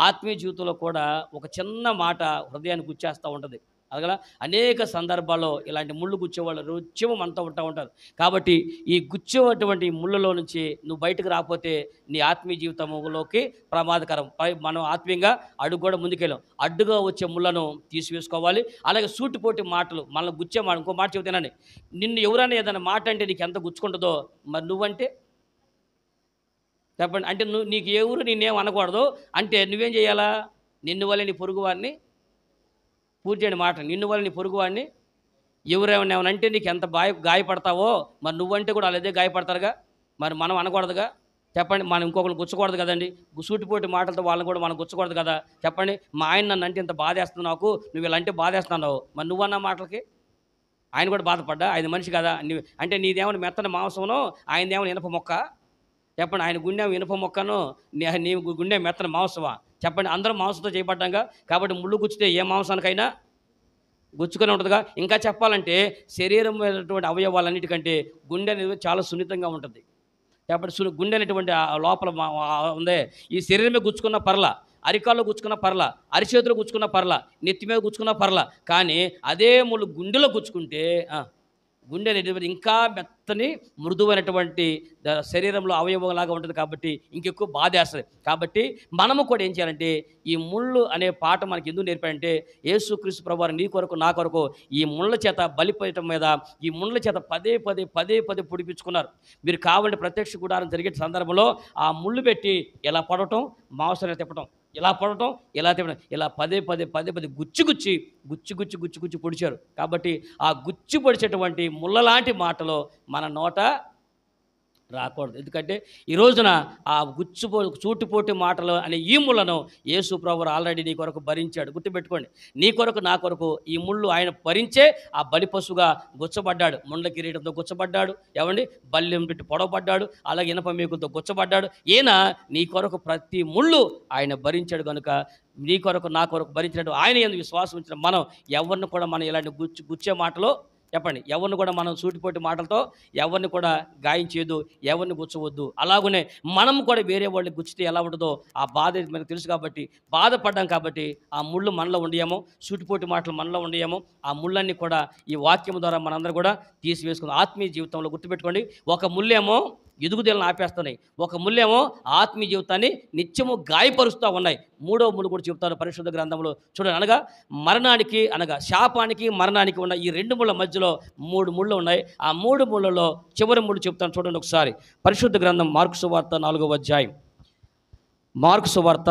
ఆత్మీయ జీవితంలో కూడా ఒక చిన్న మాట హృదయాన్ని గుచ్చేస్తూ ఉంటుంది. అదగల అనేక సందర్భాల్లో ఇలాంటి ముళ్ళు గుచ్చేవాళ్ళు రుచ్యము మనతో ఉంటారు. కాబట్టి ఈ గుచ్చేటువంటి ముళ్ళలో నుంచి నువ్వు బయటకు రాకపోతే నీ ఆత్మీయ జీవితంలోకి ప్రమాదకరం. మనం ఆత్మీయంగా అడుగు కూడా ముందుకెళ్ళాం. అడ్డుగా వచ్చే ముళ్ళను తీసివేసుకోవాలి. అలాగే సూటిపోటి మాటలు మనల్ని గుచ్చే మాట. ఇంకో మాట చెబుతానండి, నిన్ను ఎవరైనా ఏదైనా మాట అంటే నీకు ఎంత గుచ్చుకుంటుందో మరి నువ్వంటే చెప్పండి. అంటే నీకు ఎవరు నిన్నేం అనకూడదు అంటే నువ్వేం చేయాలా? నిన్ను వల్ల నీ పొరుగు వారిని పూర్తి చేయని మాట. నిన్ను వల్ల నీ పొరుగువాడిని ఎవరేమన్నా అంటే నీకు ఎంత గాయపడతావో మరి నువ్వంటే కూడా వాళ్ళదే గాయపడతారుగా. మరి మనం అనకూడదుగా చెప్పండి. మనం ఇంకొకరిని గుచ్చకూడదు కదండి. సూటిపోటి మాటలతో వాళ్ళని కూడా మనం గుచ్చకూడదు కదా. చెప్పండి, మా ఆయన నన్ను అంటే ఇంత బాధేస్తున్నావు, నాకు నువ్వు ఇలా అంటే బాధేస్తున్నావు, మరి నువ్వన్న మాటలకి ఆయన కూడా బాధపడ్డా. ఆయన మనిషి కదా. అంటే నీదేమన్నా మెత్తని మాంసంలో ఆయనదేమన్నా ఇనప మొక్క చెప్పండి. ఆయన గుండె ఇనుప మొక్కను నీ గుండె మెత్తని మాంసమా చెప్పండి. అందరం మాంసంతో చేయబడ్డాంగా. కాబట్టి ముళ్ళు గుచ్చితే ఏ మాంసానికైనా గుచ్చుకొని ఉంటుందిగా. ఇంకా చెప్పాలంటే శరీరం అయినటువంటి అవయవాలన్నిటికంటే గుండె అనేది చాలా సున్నితంగా ఉంటుంది. చెప్పండి, గుండె అనేటువంటి లోపల ఉందే ఈ శరీరమే గుచ్చుకున్న పర్ల, అరికాల్లో గుచ్చుకున్న పర్ల, అరిచేతిలో గుచ్చుకున్న పర్ల, నెత్తి మీద గుచ్చుకున్న పర్ల. కానీ అదే ముళ్ళు గుండెలో గుచ్చుకుంటే గుండె అనేది ఇంకా మెత్తని మృదువైనటువంటి శరీరంలో అవయవంలాగా ఉంటుంది. కాబట్టి ఇంకెక్కువ బాధేస్తుంది. కాబట్టి మనము కూడా ఏం చేయాలంటే ఈ ముళ్ళు అనే పాట మనకి ఎందుకు నేర్పాడంటే యేసుక్రీస్తు ప్రభువారు నీ కొరకు నా కొరకు ఈ ముళ్ళ చేత బలిపోయటం మీద ఈ ముళ్ళ చేత పదే పొడిపించుకున్నారు. మీరు కావాలంటే ప్రత్యక్ష గుడారం జరిగే సందర్భంలో ఆ ముళ్ళు పెట్టి ఇలా పడటం, మాంసాన్ని తిప్పటం, ఇలా పడటం, ఇలా తిప్పడం, ఇలా పదే గుచ్చి పొడిచారు. కాబట్టి ఆ గుచ్చి పొడిచేటువంటి ముళ్ళలాంటి మాటలు మన నోట రాకూడదు. ఎందుకంటే ఈ రోజున ఆ చూటిపోటి మాటలు అనే ఈ ముళ్ళను యేసు ప్రభువు ఆల్రెడీ నీ కొరకు భరించాడు. గుర్తుపెట్టుకోండి, నీ కొరకు నా కొరకు ఈ ముళ్ళు ఆయన భరించే ఆ బలి పశువుగా గుచ్చబడ్డాడు. ముండ్ల కిరీటంతో గుచ్చబడ్డాడు. ఏమండి, బల్యం పెట్టి పొడవబడ్డాడు. అలాగే ఇనప మేకులతో గుచ్చబడ్డాడు. ఈయన నీ కొరకు ప్రతి ముళ్ళు ఆయన భరించాడు. కనుక నీ కొరకు నా కొరకు భరించినట్టు ఆయన యందు విశ్వాసం ఉంచిన మనం ఎవరిని కూడా మనం ఇలాంటి గుచ్చే మాటలో చెప్పండి, ఎవరిని కూడా మనం సూటిపోటి మాటలతో ఎవరిని కూడా గాయించేయద్దు, ఎవరిని గుచ్చవద్దు. అలాగనే మనం కూడా వేరే వాళ్ళకి గుచ్చితే ఎలా ఉంటుందో ఆ బాధ మనకు తెలుసు. కాబట్టి బాధపడ్డాం. కాబట్టి ఆ ముళ్ళు మనలో ఉండేమో, సూటిపోటి మాటలు మనలో ఉండేమో, ఆ ముళ్ళన్నీ కూడా ఈ వాక్యం ద్వారా మనందరూ కూడా తీసివేసుకుందాం. ఆత్మీయ జీవితంలో గుర్తుపెట్టుకోండి, ఒక ముళ్ళేమో ఎదుగుదలను ఆపేస్తున్నాయి, ఒక ముళ్ళేమో ఆత్మీయ జీవితాన్ని నిత్యము గాయపరుస్తూ ఉన్నాయి. 3వ ముళ్ళు కూడా చెబుతారు పరిశుద్ధ గ్రంథంలో చూడండి. అనగా శాపానికి మరణానికి ఉన్న ఈ 2 ముళ్ళ మధ్యలో 3 ముళ్ళు ఉన్నాయి. ఆ 3 ముళ్ళలో చివరి ముళ్ళు చెప్తాను చూడండి ఒకసారి. పరిశుద్ధ గ్రంథం మార్కు సువార్త 4వ అధ్యాయం, మార్కు సువార్త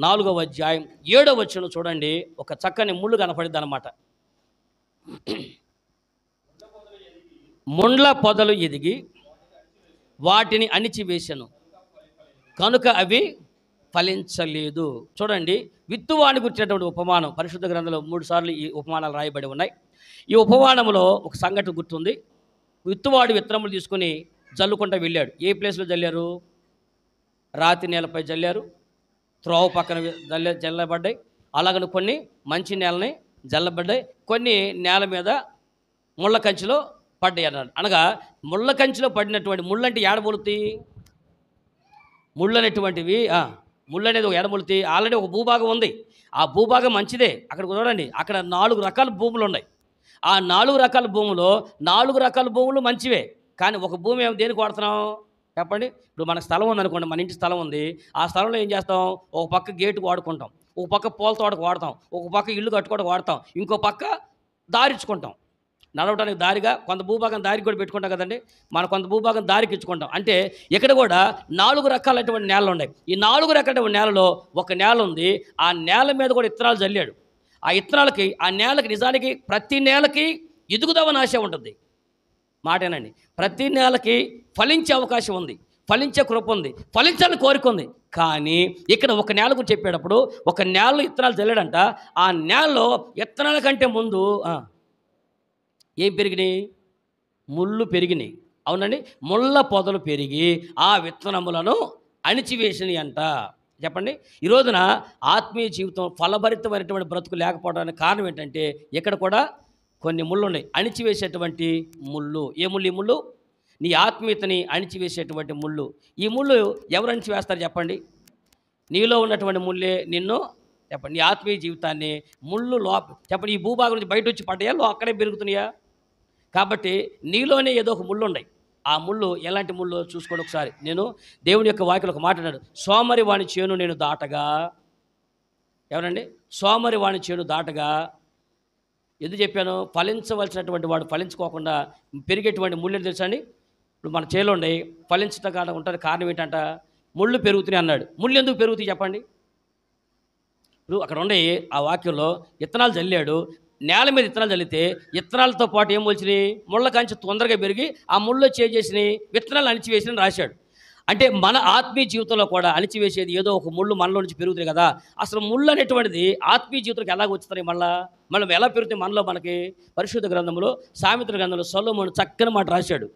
4వ అధ్యాయం 7వ వచనం చూడండి. ఒక చక్కని ముళ్ళు కనపడిద్ది అన్నమాట. ముండ్ల పొదలు ఎదిగి వాటిని అణిచివేశను, కనుక అవి ఫలించలేదు. చూడండి, విత్తువాని గురించినటువంటి ఉపమానం పరిశుద్ధ గ్రంథంలో 3 సార్లు ఈ ఉపమానాలు రాయబడి ఉన్నాయి. ఈ ఉపమానంలో ఒక సంఘటన గుర్తుంది. విత్తువాడు విత్తనములు తీసుకుని జల్లుకుంటూ వెళ్ళాడు. ఏ ప్లేస్లో జల్లారు? రాతి నేలపై జల్లారు, త్రోవ పక్కన జల్లబడ్డాయి. అలాగని కొన్ని మంచి నేలని జల్లబడ్డాయి, కొన్ని నేల మీద ముళ్ళ కంచిలో పడ్డాయి అన్నాడు. అనగా ముళ్ళ కంచిలో పడినటువంటి ముళ్ళు అంటే ఏడబొలుతాయి. ముళ్ళు అనేటువంటివి ముళ్ళు అనేది ఒక ఎడమొలుతాయి. ఆల్రెడీ ఒక భూభాగం ఉంది, ఆ భూభాగం మంచిదే. అక్కడ చూడండి, అక్కడ 4 రకాల భూములు ఉన్నాయి. ఆ 4 రకాల భూములు 4 రకాల భూములు మంచివే. కానీ ఒక భూమి దేనికి వాడుతున్నాం చెప్పండి? ఇప్పుడు మనకు స్థలం ఉందనుకోండి, మన ఇంటి స్థలం ఉంది. ఆ స్థలంలో ఏం చేస్తాం? ఒక పక్క గేటుకు వాడుకుంటాం, ఒక పక్క పూల తోటకు వాడతాం, ఒక పక్క ఇల్లు కట్టుకోవడానికి వాడతాం, ఇంకో పక్క దారిచ్చుకుంటాం. నడవడానికి దారిగా కొంత భూభాగం దారికి కూడా పెట్టుకుంటాం కదండి. మనం కొంత భూభాగం దారికి ఇచ్చుకుంటాం. అంటే ఇక్కడ కూడా 4 రకాలైనటువంటి నేలలు ఉన్నాయి. ఈ 4 రకాలైన నేలలో ఒక నేల ఉంది. ఆ నేల మీద కూడా ఇత్తనాలు జల్లాడు. ఆ ఇత్తనాలకి, ఆ నేలకి నిజానికి ప్రతి నేలకి ఎదుగుదామని ఆశ ఉంటుంది. మాటేనండి, ప్రతి నేలకి ఫలించే అవకాశం ఉంది, ఫలించే కృప ఉంది, ఫలించాలని కోరిక ఉంది. కానీ ఇక్కడ ఒక నేల గురించి చెప్పేటప్పుడు ఒక నేలలో ఇత్తనాలు జల్లాడంట. ఆ నేలలో ఇత్తనాల కంటే ముందు ఏం పెరిగినాయి? ముళ్ళు పెరిగినాయి. అవునండి, ముళ్ళ పొదలు పెరిగి ఆ విత్తనములను అణిచివేసినాయి అంట. చెప్పండి, ఈ రోజున ఆత్మీయ జీవితం ఫలభరితమైనటువంటి బ్రతుకు లేకపోవడానికి కారణం ఏంటంటే ఇక్కడ కూడా కొన్ని ముళ్ళు ఉన్నాయి, అణిచివేసేటువంటి ముళ్ళు. ఏ ముళ్ళు? ఈ ముళ్ళు నీ ఆత్మీయతని అణిచివేసేటువంటి ముళ్ళు. ఈ ముళ్ళు ఎవరు అణిచివేస్తారు చెప్పండి? నీలో ఉన్నటువంటి ముళ్ళే నిన్ను, చెప్పండి, నీ ఆత్మీయ జీవితాన్ని ముళ్ళు చెప్పండి, ఈ భూభాగం నుంచి బయట వచ్చి పడ్డాయా, అక్కడే పెరుగుతున్నాయా? కాబట్టి నీలోనే ఏదో ఒక ముళ్ళు ఉన్నాయి. ఆ ముళ్ళు ఎలాంటి ముళ్ళు చూసుకోండి ఒకసారి. నేను దేవుని యొక్క వాక్యంలో ఒక మాట అన్నాడు, సోమరి వాని చేను నేను దాటగా. ఎవరండి? సోమరి వాని చేను దాటగా. ఎందుకు చెప్పాను? ఫలించవలసినటువంటి వాడు ఫలించుకోకుండా పెరిగేటువంటి ముళ్ళు ఏంటి తెలుసా అండి? ఇప్పుడు మన చేలో ఉండి ఫలించడం కాడ ఉంటుంది. కారణం ఏంటంట? ముళ్ళు పెరుగుతున్నాయి అన్నాడు. ముళ్ళు ఎందుకు పెరుగుతాయి చెప్పండి? ఇప్పుడు అక్కడ ఉండే ఆ వాక్యంలో ఇత్తనాలు జల్లాడు. నేల మీద ఇత్తనాలు చల్లితే ఇత్తనాలతో పాటు ఏం వచ్చినాయి? ముళ్ళ కంచి తొందరగా పెరిగి ఆ ముళ్ళు చేసేసినాయి, విత్తనాలు అణిచివేసినని రాశాడు. అంటే మన ఆత్మీయ జీవితంలో కూడా అణిచివేసేది ఏదో ఒక ముళ్ళు మనలో నుంచి పెరుగుతుంది కదా. అసలు ముళ్ళు అనేటువంటిది ఆత్మీయ జీవితంకి ఎలాగ వచ్చుతున్నాయి? మనం ఎలా పెరుగుతాయి మనలో? మనకి పరిశుద్ధ గ్రంథంలో, సామెతల గ్రంథంలో సొలొమోను చక్కని మాట రాశాడు.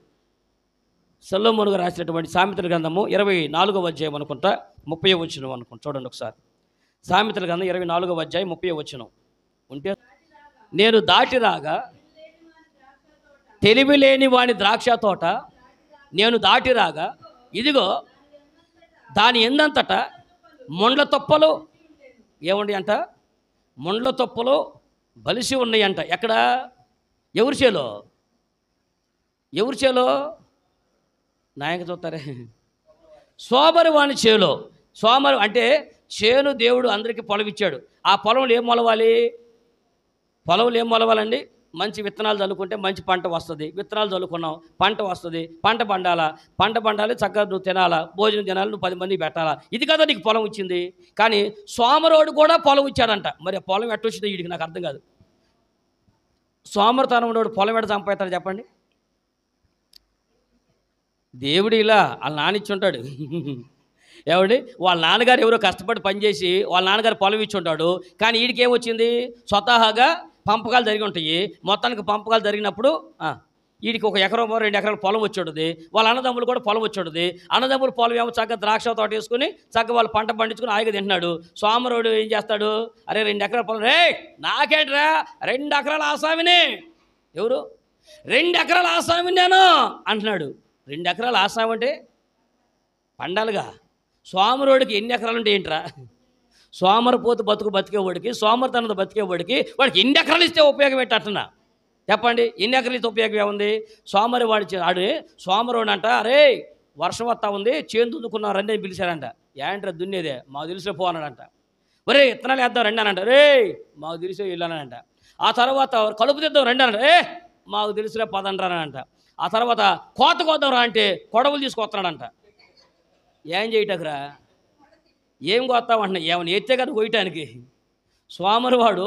సొలొమోనుగా రాసినటువంటి సామెతల గ్రంథము 24వ అధ్యాయం అనుకుంటా, 30వ వచనం అనుకుంటా. చూడండి ఒకసారి. సామెతల గ్రంథం 24వ అధ్యాయం 30వ వచనం ఉంటే, నేను దాటి రాగా తెలివి లేని వాని ద్రాక్ష తోట నేను దాటి రాగా, ఇదిగో దాని ఎందంతట ముండ్ల తొప్పలు ఏముండి అంట? ముండ్ల తొప్పలు బలిసి ఉన్నాయంట. ఎక్కడ? ఎవరి చేలో? ఎవరి చేలో? నాయక చూస్తారే, సోమరి వాని చేలో. సోమరి అంటే చేను దేవుడు అందరికీ పొలం ఇచ్చాడు. ఆ పొలంలో ఏం మొలవాలి? పొలంలో ఏం మొలవాలండి? మంచి విత్తనాలు చల్లుకుంటే మంచి పంట వస్తుంది. విత్తనాలు చల్లుకున్నావు, పంట వస్తుంది. పంట పండాలా? పంట పండాలి, చక్కగా నువ్వు తినాలా, భోజనం తినాలి, నువ్వు 10 మందికి పెట్టాలా. ఇది కదా నీకు పొలం ఇచ్చింది. కానీ సోమరోడు కూడా పొలం ఇచ్చాడంట. మరి ఆ పొలం ఎట్టొచ్చిందో వీడికి నాకు అర్థం కాదు. సోమరతనం ఉన్నోడు పొలం ఎట్ట సంపాదిస్తాడు చెప్పండి? దేవుడు ఇలా వాళ్ళ నానిచ్చి ఉంటాడు. ఏమండి, వాళ్ళ నాన్నగారు ఎవరో కష్టపడి పనిచేసి వాళ్ళ నాన్నగారు పొలం ఇచ్చి ఉంటాడు. కానీ వీడికి ఏమొచ్చింది? స్వతహాగా పంపకాలు జరిగి ఉంటాయి. మొత్తానికి పంపకాలు జరిగినప్పుడు వీడికి 1 ఎకరం 2 ఎకరాల పొలం వచ్చి. వాళ్ళ అన్నదమ్ములు కూడా పొలం వచ్చి. అన్నదమ్ములు పొలం ఏమో చక్కగా ద్రాక్ష తోట వేసుకుని చక్కగా వాళ్ళు పంట పండించుకుని హాయిగా తింటున్నాడు. సోమరోడు ఏం చేస్తాడు? అరే 2 ఎకరాల పొలం, రే నాకేంట్రా 2 ఎకరాల ఆసామిని. ఎవరు? 2 ఎకరాల ఆసామి నేను అంటున్నాడు. 2 ఎకరాల ఆసామి అంటే పండాలిగా. సోమరోడికి ఎన్ని ఎకరాలు ఉంటే ఏంట్రా? సోమరపోతు బతికేవాడికి, సోమరతనంతో బతికేవాడికి వాడికి ఎన్ని ఎకరాలు ఇస్తే ఉపయోగం ఏంటంటున్నా చెప్పండి? ఎన్ని ఎకరాలు ఇస్తే ఉపయోగం ఏముంది? సోమరి ఆడు సోమరోడు అంట, అరే వర్షం వస్తా ఉంది, చేను దున్నుకున్నాం రండి అని పిలిచారంట. ఏంట్రా దున్నేదే? మాకు తెలిసే పోనాడంట. ఒరే ఇత్తనాలు వేద్దాం రండి అనంట. రే మాకు తెలిసే వెళ్ళానంట. ఆ తర్వాత కలుపు తెద్దాం రండి అనంట. మాకు తెలిసిలే పదండ్రానంట. ఆ తర్వాత కోత కోద్దాం రా అంటే కొడవలు తీసుకొస్తున్నాడంట. ఏం చేయటకురా? ఏం కోస్తామంటున్నా? ఏమన్నా ఎత్తే కదా కొయ్యటానికి. సోమరివాడు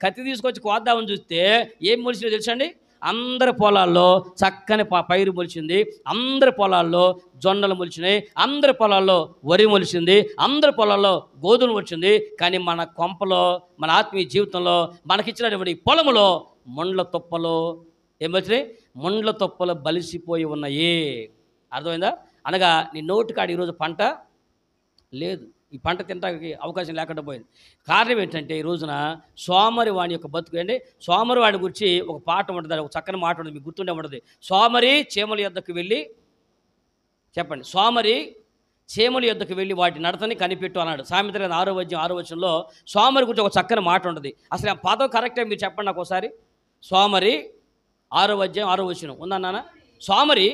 కత్తి తీసుకొచ్చి కోద్దామని చూస్తే ఏం మొలిసినా తెలుసండి? అందరి పొలాల్లో చక్కని పైరు మొలిచింది, అందరి పొలాల్లో జొన్నలు మొలిచినాయి, అందరి పొలాల్లో వరి మొలిచింది, అందరి పొలాల్లో గోధుమలు వచ్చింది. కానీ మన కొంపలో, మన ఆత్మీయ జీవితంలో మనకిచ్చినటువంటి పొలములో ముండ్ల తుప్పలు ఏమొచ్చినాయి? ముండ్ల తుప్పలు బలిసిపోయి ఉన్నాయి. అర్థమైందా? అనగా నీ నోటికాడ ఈరోజు పంట లేదు, ఈ పంట తినడానికి అవకాశం లేకుండా పోయింది. కారణం ఏంటంటే ఈ రోజున సోమరి వాడి యొక్క బతుకు అండి. సోమరి వాడి గురించి ఒక పాట ఉంటుంది, ఒక చక్కని మాట ఉంటుంది, మీకు గుర్తుండే ఉంటుంది. సోమరి చీమల యొద్దకు వెళ్ళి, చెప్పండి, సోమరి చీమల యొద్దకు వెళ్ళి వాటి నడతని కనిపెట్టు అన్నాడు. సామెతల 6వ అధ్యాయం 6వ వచనంలో సోమరి గురించి ఒక చక్కని మాట ఉంటుంది. అసలు ఆ పదం కరెక్టే మీరు చెప్పండి నాకు ఒకసారి. సోమరి 6వ అధ్యాయం 6వ వచనం ఉందా నాన్న? సోమరి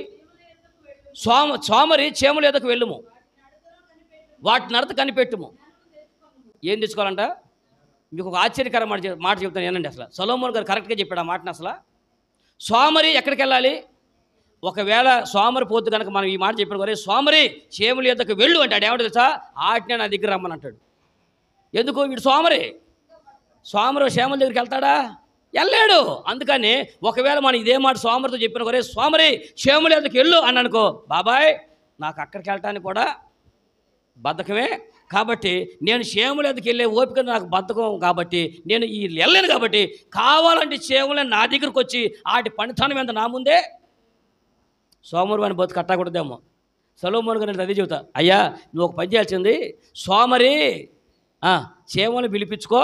చీమల యొద్దకు వెళ్ళుము, వాటి నడత కనిపెట్టుము. ఏం తెచ్చుకోవాలంట? మీకు ఒక ఆశ్చర్యకర మాట చెప్తాను ఏనండి. అసలు సొలొమోను గారు కరెక్ట్గా చెప్పాడు ఆ మాటను. అసలు సోమరి ఎక్కడికి వెళ్ళాలి? ఒకవేళ సోమరి పోతు కనుక మనం ఈ మాట చెప్పాడు కదా, సోమరి చీమల యొద్దకు వెళ్ళు అంటాడు. ఏమంటే తెలుసా? ఆజ్ఞ నా దగ్గర రమ్మని అంటాడు. ఎందుకు? వీడు సోమరి చీమల దగ్గరికి వెళ్తాడా? వెళ్ళాడు. అందుకని ఒకవేళ మనం ఇదే మాట సోమరితో చెప్పిన కొరే, సోమరి చీమల యొద్దకు వెళ్ళు అని అనుకో, బాబాయ్ నాకు అక్కడికి వెళ్ళటానికి కూడా బద్ధకమే, కాబట్టి నేను చీమల యొద్దకు వెళ్ళే ఓపిక నాకు బద్ధకం, కాబట్టి నేను ఈ వెళ్ళలేను. కాబట్టి కావాలంటే చీమలని నా దగ్గరకు వచ్చి వాటి పనితనం ఎంత నా ముందే. సోమరి అని బతుకు కట్టకూడదేమో. సొలొమోను గారు అదే చెబుతా, అయ్యా నువ్వు ఒక పని చేయాల్సింది, సోమరి చీమలు పిలిపించుకో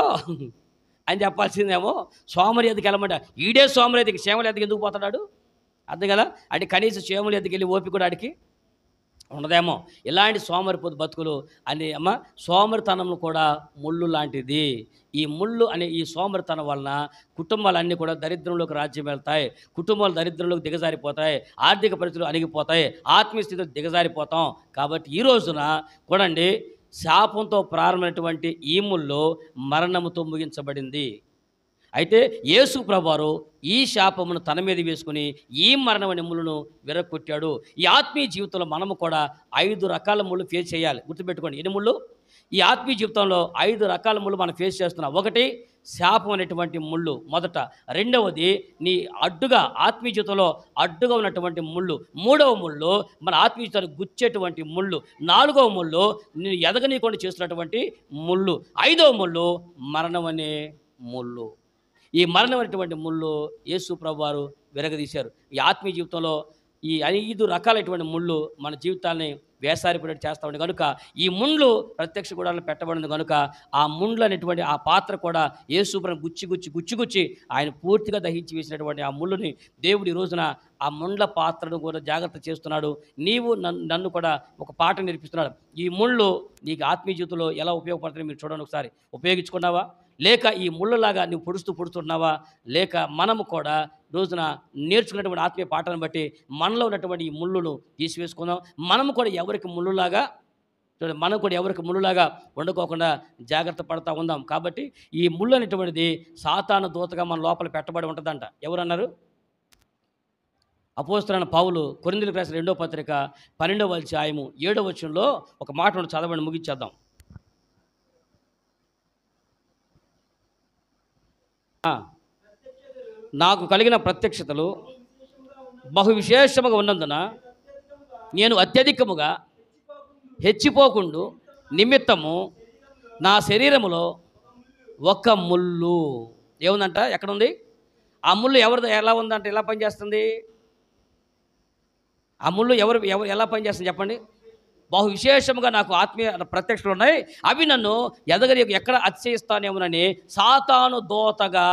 అని చెప్పాల్సిందేమో. సోమరి ఎద్దకు వెళ్ళమంట. ఈడే సోమరి ఎద్దకి చీమల ఎద్దకు ఎందుకు పోతున్నాడు? అర్థం కదా? అంటే కనీసం చీమల ఎద్దకు వెళ్ళి ఓపిక కూడా ఆడికి ఉండదేమో. ఇలాంటి సోమరిపోతు బతుకులు అని అమ్మ, సోమరితనం కూడా ముళ్ళు లాంటిది. ఈ ముళ్ళు అనే ఈ సోమరితనం వలన కుటుంబాలన్నీ కూడా దరిద్రంలోకి రాజ్యం వెళ్తాయి, కుటుంబాలు దరిద్రంలోకి దిగజారిపోతాయి, ఆర్థిక పరిస్థితులు అణిగిపోతాయి, ఆత్మీయ స్థితిలో దిగజారిపోతాం. కాబట్టి ఈ రోజున కూడండి, శాపంతో ప్రారంభమైనటువంటి ఈ ముళ్ళు మరణముతో ముగించబడింది. అయితే యేసు ప్రభువారు ఈ శాపమును తన మీద వేసుకుని ఈ మరణం అనే ముళ్ళను విరగొట్టాడు. ఈ ఆత్మీయ జీవితంలో మనము కూడా 5 రకాల ముళ్ళు ఫేస్ చేయాలి. గుర్తుపెట్టుకోండి, ఎన్ని ముళ్ళు? ఈ ఆత్మీయ జీవితంలో 5 రకాల ముళ్ళు మనం ఫేస్ చేస్తున్నాం. ఒకటి శాపం అనేటువంటి ముళ్ళు, మొదట. రెండవది నీ అడ్డుగా, ఆత్మీయ జీవితంలో అడ్డుగా ఉన్నటువంటి ముళ్ళు. మూడవ ముళ్ళు మన ఆత్మీయ జీవితాన్ని గుచ్చేటువంటి ముళ్ళు. నాలుగవ ముళ్ళు నేను ఎదగనీయకుండా చేస్తున్నటువంటి ముళ్ళు. ఐదవ ముళ్ళు మరణం అనే ముళ్ళు. ఈ మరణం అనేటువంటి ముళ్ళు యేసు ప్రభువారు విరగదీశారు. ఈ ఆత్మీయ జీవితంలో ఈ 5 రకాలైనటువంటి ముళ్ళు మన జీవితాన్ని వేసారిపడేట్టు చేస్తూ ఉంది కనుక ఈ ముండ్లు ప్రత్యక్ష గుడాలను పెట్టబడింది కనుక ఆ ముండ్లు అనేటువంటి ఆ పాత్ర కూడా యేసు ప్రభువును గుచ్చి ఆయన పూర్తిగా దహించి వేసినటువంటి ఆ ముళ్ళుని దేవుడు ఈ రోజున ఆ ముండ్ల పాత్రను కూడా జాగ్రత్త చేస్తున్నాడు. నీవు నన్ను కూడా ఒక పాఠం నేర్పిస్తున్నాడు. ఈ ముళ్ళు నీకు ఆత్మీయ జీవితంలో ఎలా ఉపయోగపడుతుందో మీరు చూడండి ఒకసారి. ఉపయోగించుకున్నావా? లేక ఈ ముళ్ళలాగా నువ్వు పుడుస్తున్నావా? లేక మనము కూడా రోజున నేర్చుకున్నటువంటి ఆత్మీయ పాఠాలను బట్టి మనలో ఉన్నటువంటి ఈ ముళ్ళును తీసివేసుకుందాం. మనము కూడా ఎవరికి ముళ్ళులాగా వండుకోకుండా జాగ్రత్త పడతా ఉందాం. కాబట్టి ఈ ముళ్ళు అనేటువంటిది సాతాను దూతగా మన లోపల పెట్టబడి ఉంటుందంట. ఎవరన్నారు? అపోస్తలుడైన పౌలు కొరింథీయులకు రాసిన 2వ పత్రిక 12వ అధ్యాయము 7వ వచనంలో ఒక మాట చదవండి, ముగించేద్దాం. నాకు కలిగిన ప్రత్యక్షతలు బహు విశేషముగా ఉన్నందున నేను అత్యధికముగా హెచ్చిపోకుండా నిమిత్తము నా శరీరములో ఒక ముళ్ళు ఏముందంట? ఎక్కడుంది ఆ ముళ్ళు? ఎలా ఉందంటే ఎలా పనిచేస్తుంది ఆ ముళ్ళు? ఎలా పనిచేస్తుంది చెప్పండి? బహు విశేషముగా నాకు ఆత్మీయ ప్రత్యక్షలు ఉన్నాయి, అవి నన్ను ఎక్కడ అతిశయిస్తానేమోనని సాతాను దోతగా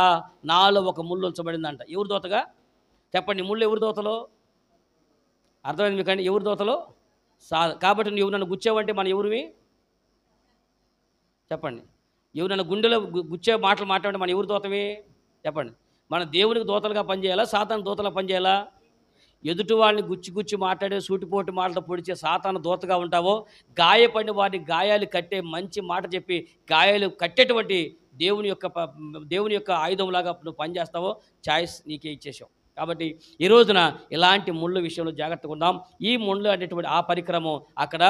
నాలో ఒక ముళ్ళు ఉంచబడిందంట. ఎవరు దోతగా చెప్పండి? ముళ్ళు ఎవరు దోతలో? అర్థమైంది మీకండి? ఎవరు దోతలో? కాబట్టి నువ్వు నన్ను గుచ్చావంటే మన ఎవరివి చెప్పండి? ఎవరు నన్ను గుండెలో గుచ్చే మాటలు మాట్లాడంటే మన ఎవరు దోతవి చెప్పండి? మన దేవునికి దోతలుగా పనిచేయాలా? సాతాను దోతలుగా పనిచేయాలా? ఎదుటి వాళ్ళని గుచ్చి మాట్లాడే సూటిపోటు మాటలతో పొడిచే సాతాను దూతగా ఉంటావో, గాయపడిన వారిని గాయాలు కట్టే మంచి మాట చెప్పి గాయాలు కట్టేటువంటి దేవుని యొక్క ఆయుధంలాగా నువ్వు పనిచేస్తావో చాయిస్ నీకే ఇచ్చేసావు. కాబట్టి ఈ రోజున ఇలాంటి ముళ్ళు విషయంలో జాగ్రత్తగా ఉందాం. ఈ ముళ్ళు అనేటువంటి ఆ పరికరము అక్కడ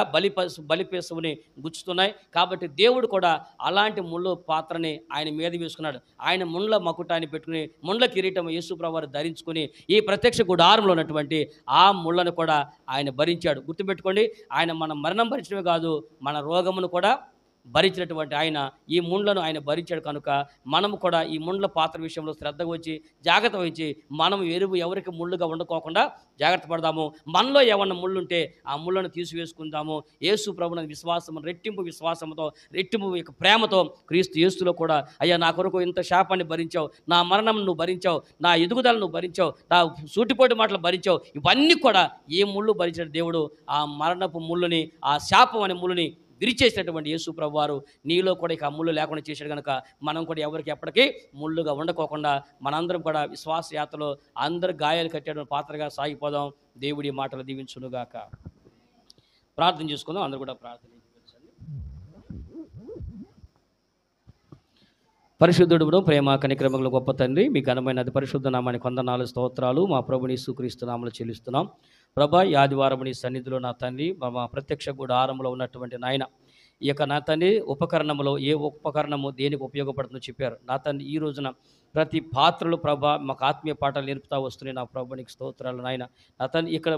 బలిపశువుని గుచ్చుతున్నాయి. కాబట్టి దేవుడు కూడా అలాంటి ముళ్ళు పాత్రని ఆయన మీద వేసుకున్నాడు. ఆయన ముండ్ల మకుటాన్ని పెట్టుకుని ముండ్ల కిరీటం యేసుప్రభువారు ధరించుకుని ఈ ప్రత్యక్ష గుడారంలో ఉన్నటువంటి ఆ ముళ్ళను కూడా ఆయన భరించాడు. గుర్తుపెట్టుకోండి, ఆయన మన మరణం భరించడమే కాదు, మన రోగమును కూడా భరించినటువంటి ఆయన ఈ ముండ్లను ఆయన భరించాడు. కనుక మనము కూడా ఈ ముండ్ల పాత్ర విషయంలో శ్రద్ధగా వచ్చి జాగ్రత్త వహించి మనం ఎవరికి ముళ్ళుగా ఉండకోకుండా జాగ్రత్త పడదాము. మనలో ఏమన్నా ముళ్ళుంటే ఆ ముళ్ళను తీసివేసుకుందాము. యేసు ప్రభువుని విశ్వాసం, రెట్టింపు విశ్వాసంతో, రెట్టింపు ప్రేమతో క్రీస్తు యేసులో కూడా, అయ్యా నా కొరకు ఇంత శాపాన్ని భరించావు, నా మరణం నువ్వు భరించావు, నా ఎదుగుదల నువ్వు భరించావు, నా సూటిపోటి మాటలు భరించావు, ఇవన్నీ కూడా ఏ ముళ్ళు భరించిన దేవుడు ఆ మరణపు ముళ్ళుని, ఆ శాపం అనే ముళ్ళుని విరిచేసినటువంటి యేసు ప్రభువారు నీలో కూడా ఇక ముళ్ళు లేకుండా చేశాడు. కనుక మనం కూడా ఎవరికి ఎప్పటికీ ముళ్ళుగా ఉండకోకుండా మనందరం కూడా విశ్వాస యాత్రలో అందరు గాయాలు కట్టేటువంటి పాత్రగా సాగిపోదాం. దేవుడి మాటలు దీవించునుగాక. ప్రార్థన చేసుకుందాం. అందరూ కూడా ప్రార్థన. పరిశుద్ధుడు, ప్రేమ కనిక్రమముల గొప్ప తండ్రి, మీ ఘనమైన అతి పరిశుద్ధ నామానికి వందనాలు, స్తోత్రాలు మా ప్రభుని యేసుక్రీస్తు నామములో చెల్లిస్తున్నాం. ప్రభా, ఈ ఆదివారం నీ సన్నిధిలో నా తండ్రి, మా ప్రత్యక్ష గుడారములో ఉన్నటువంటి నాయన, ఈ యొక్క నా తండ్రి ఉపకరణములో ఏ ఉపకరణము దేనికి ఉపయోగపడుతుందో చెప్పారు. నా తండ్రి ఈ రోజున ప్రతి పాత్రలు ప్రభా మాకు ఆత్మీయ పాఠాలు నేర్పుతా వస్తున్నాయి. నా ప్రభా నీకు స్తోత్రాలు నాయన. నా తండ్రి ఇక్కడ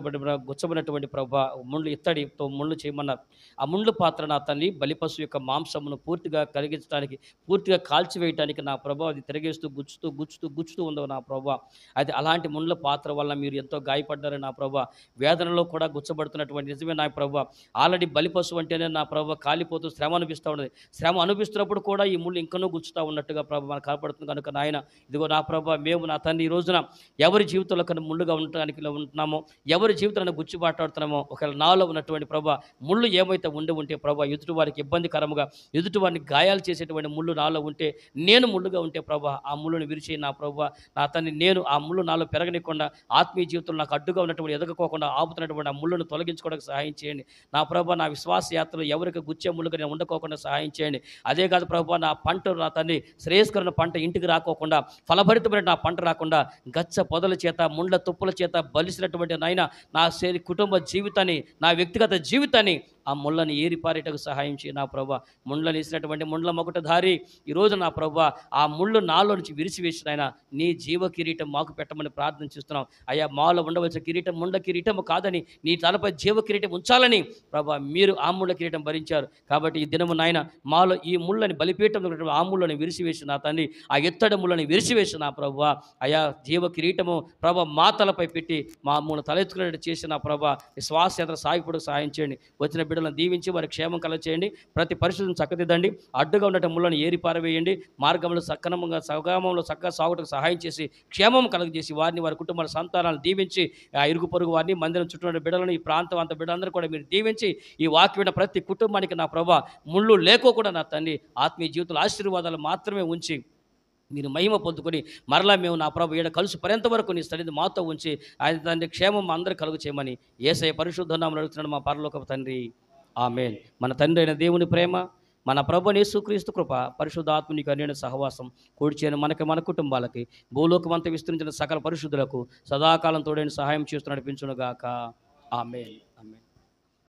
గుచ్చబడినటువంటి ప్రభా ముళ్ళు ఇత్తడితో ముళ్ళు చేయమన్నారు. ఆ ముళ్ళు పాత్ర నా తండ్రి బలిపశు యొక్క మాంసమును పూర్తిగా కలిగించడానికి, పూర్తిగా కాల్చివేయటానికి నా ప్రభా అది తిరిగేస్తూ గుచ్చుతూ ఉందో నా ప్రభా. అది అలాంటి ముళ్ళ పాత్ర వల్ల మీరు ఎంతో గాయపడ్డారు నా ప్రభా. వేదనలో కూడా గుచ్చబడుతున్నటువంటి నిజమే నా ప్రభా. ఆల్రెడీ బలిపశు అంటేనే నా ప్రభా కాలిపోతూ శ్రమ అనిపిస్తూ ఉన్నది. శ్రమ అనిపిస్తున్నప్పుడు కూడా ఈ ముళ్ళు ఇంకనూ గుచ్చుతూ ఉన్నట్టుగా ప్రభా మనకు కనపడుతుంది. కనుక నాయన ఇదిగో నా ప్రభా, మేము నా తండ్రి ఈ రోజున ఎవరి జీవితంలో కన్నా ముళ్ళుగా ఉండటానికి ఉంటున్నామో, ఎవరి జీవితాలను గుచ్చిబాటాడుతున్నామో, ఒకవేళ నాలో ఉన్నటువంటి ప్రభా ముళ్ళు ఏమైతే ఉంటే ప్రభా ఎదుటి వారికి ఇబ్బందికరముగా, ఎదుటి వారిని గాయాలు చేసేటువంటి ముళ్ళు నాలో ఉంటే, నేను ముళ్ళుగా ఉంటే ప్రభా ఆ ముళ్ళును విరిచి నా ప్రభా నా తండ్రి నేను ఆ ముళ్ళు నాలో పెరగనికుండా, ఆత్మీయ జీవితంలో నాకు అడ్డుగా ఉన్నటువంటి ఎదగకోకుండా ఆపుతున్నటువంటి ఆ ముళ్ళను తొలగించుకోవడానికి సహాయం చేయండి నా ప్రభా. నా విశ్వాస యాత్రలో ఎవరికి గుచ్చే ముళ్ళుగా నేను ఉండకోకుండా సహాయం చేయండి. అదే కాదు ప్రభా, నా పంట నా తండ్రి శ్రేయస్కరణ పంట ఇంటికి రాకోకుండా, ఫలభరితమైన నా పంట రాకుండా గచ్చ పొదల చేత, ముండ్ల తుప్పుల చేత బలిసినటువంటి నాయన నా కుటుంబ జీవితాన్ని, నా వ్యక్తిగత జీవితాన్ని ఆ ముళ్ళని ఏరిపారేటకు సహాయం చేయి నా ప్రభా. ముండ్లను వేసినటువంటి ముండ్ల మకుటధారి ఈరోజు నా ప్రభా ఆ ముళ్ళు నాలో నుంచి విరిచివేసిన ఆయన నీ జీవ కిరీటం మాకు పెట్టమని ప్రార్థన చేస్తున్నాం. అయ్యా మాలో ఉండవలసిన కిరీటం ముండ్ల కిరీటం కాదని నీ తలపై జీవ కిరీటం ఉంచాలని ప్రభా మీరు ఆ ముళ్ళ కిరీటం భరించారు. కాబట్టి ఈ దినము నాయన మాలో ఈ ముళ్ళని బలిపీఠం ఆ ముళ్ళని విరిచివేసి నా తండ్రి, ఆ ఎత్తడి ముళ్ళని విరిచివేసి నా ప్రభా అయా జీవ కిరీటము ప్రభా మా తలపై పెట్టి మా మూల తలెత్తుకునేట్టు చేసిన ప్రభా శ్వాస యాత్ర సాగిపోవడానికి సహాయం చేయండి. వచ్చిన బిడ్డలను దీవించి వారి క్షేమం కలగ చేయండి. ప్రతి పరిస్థితిని చక్కదిద్దండి. అడ్డుగా ఉన్నట్టు ముళ్ళను ఏరి పారవేయండి. మార్గంలో సక్రమంగా సగమంలో చక్కగా సాగుటకు సహాయం చేసి క్షేమం కలగజేసి వారిని, వారి కుటుంబాల సంతానాలను దీవించి, ఆ ఇరుగు పొరుగు వారిని, మందిరం చుట్టూ ఉన్న బిడ్డలను, ఈ ప్రాంతం అంత బిడ్డలందరూ కూడా మీరు దీవించి, ఈ వాక్యమైన ప్రతి కుటుంబానికి నా ప్రభా ముళ్ళు లేకోకుండా నా తండ్రి ఆత్మీయ జీవితంలో ఆశీర్వాదాలు మాత్రమే ఉంచి మీరు మహిమ పొందుకొని మరలా మేము నా ప్రభు ఏడ కలుసు పర్యంత వరకు నీ సన్నిధి మాతో ఉంచి ఆయన తండ్రి క్షేమం అందరూ కలుగు చేయమని యేసయ్య పరిశుద్ధ నామములో అడుగుతున్నాడు మా పరలోకపు తండ్రి, ఆమేన్. మన తండ్రి అయిన దేవుని ప్రేమ, మన ప్రభువైన యేసుక్రీస్తు కృప, పరిశుద్ధాత్మనికి అన్యోన్య సహవాసం కూడిచేయను మనకి, మన కుటుంబాలకి, భూలోకమంతా విస్తరించిన సకల పరిశుద్ధులకు సదాకాలం తోడైన సహాయం చేస్తూ నడిపించునుగాక. ఆమేన్.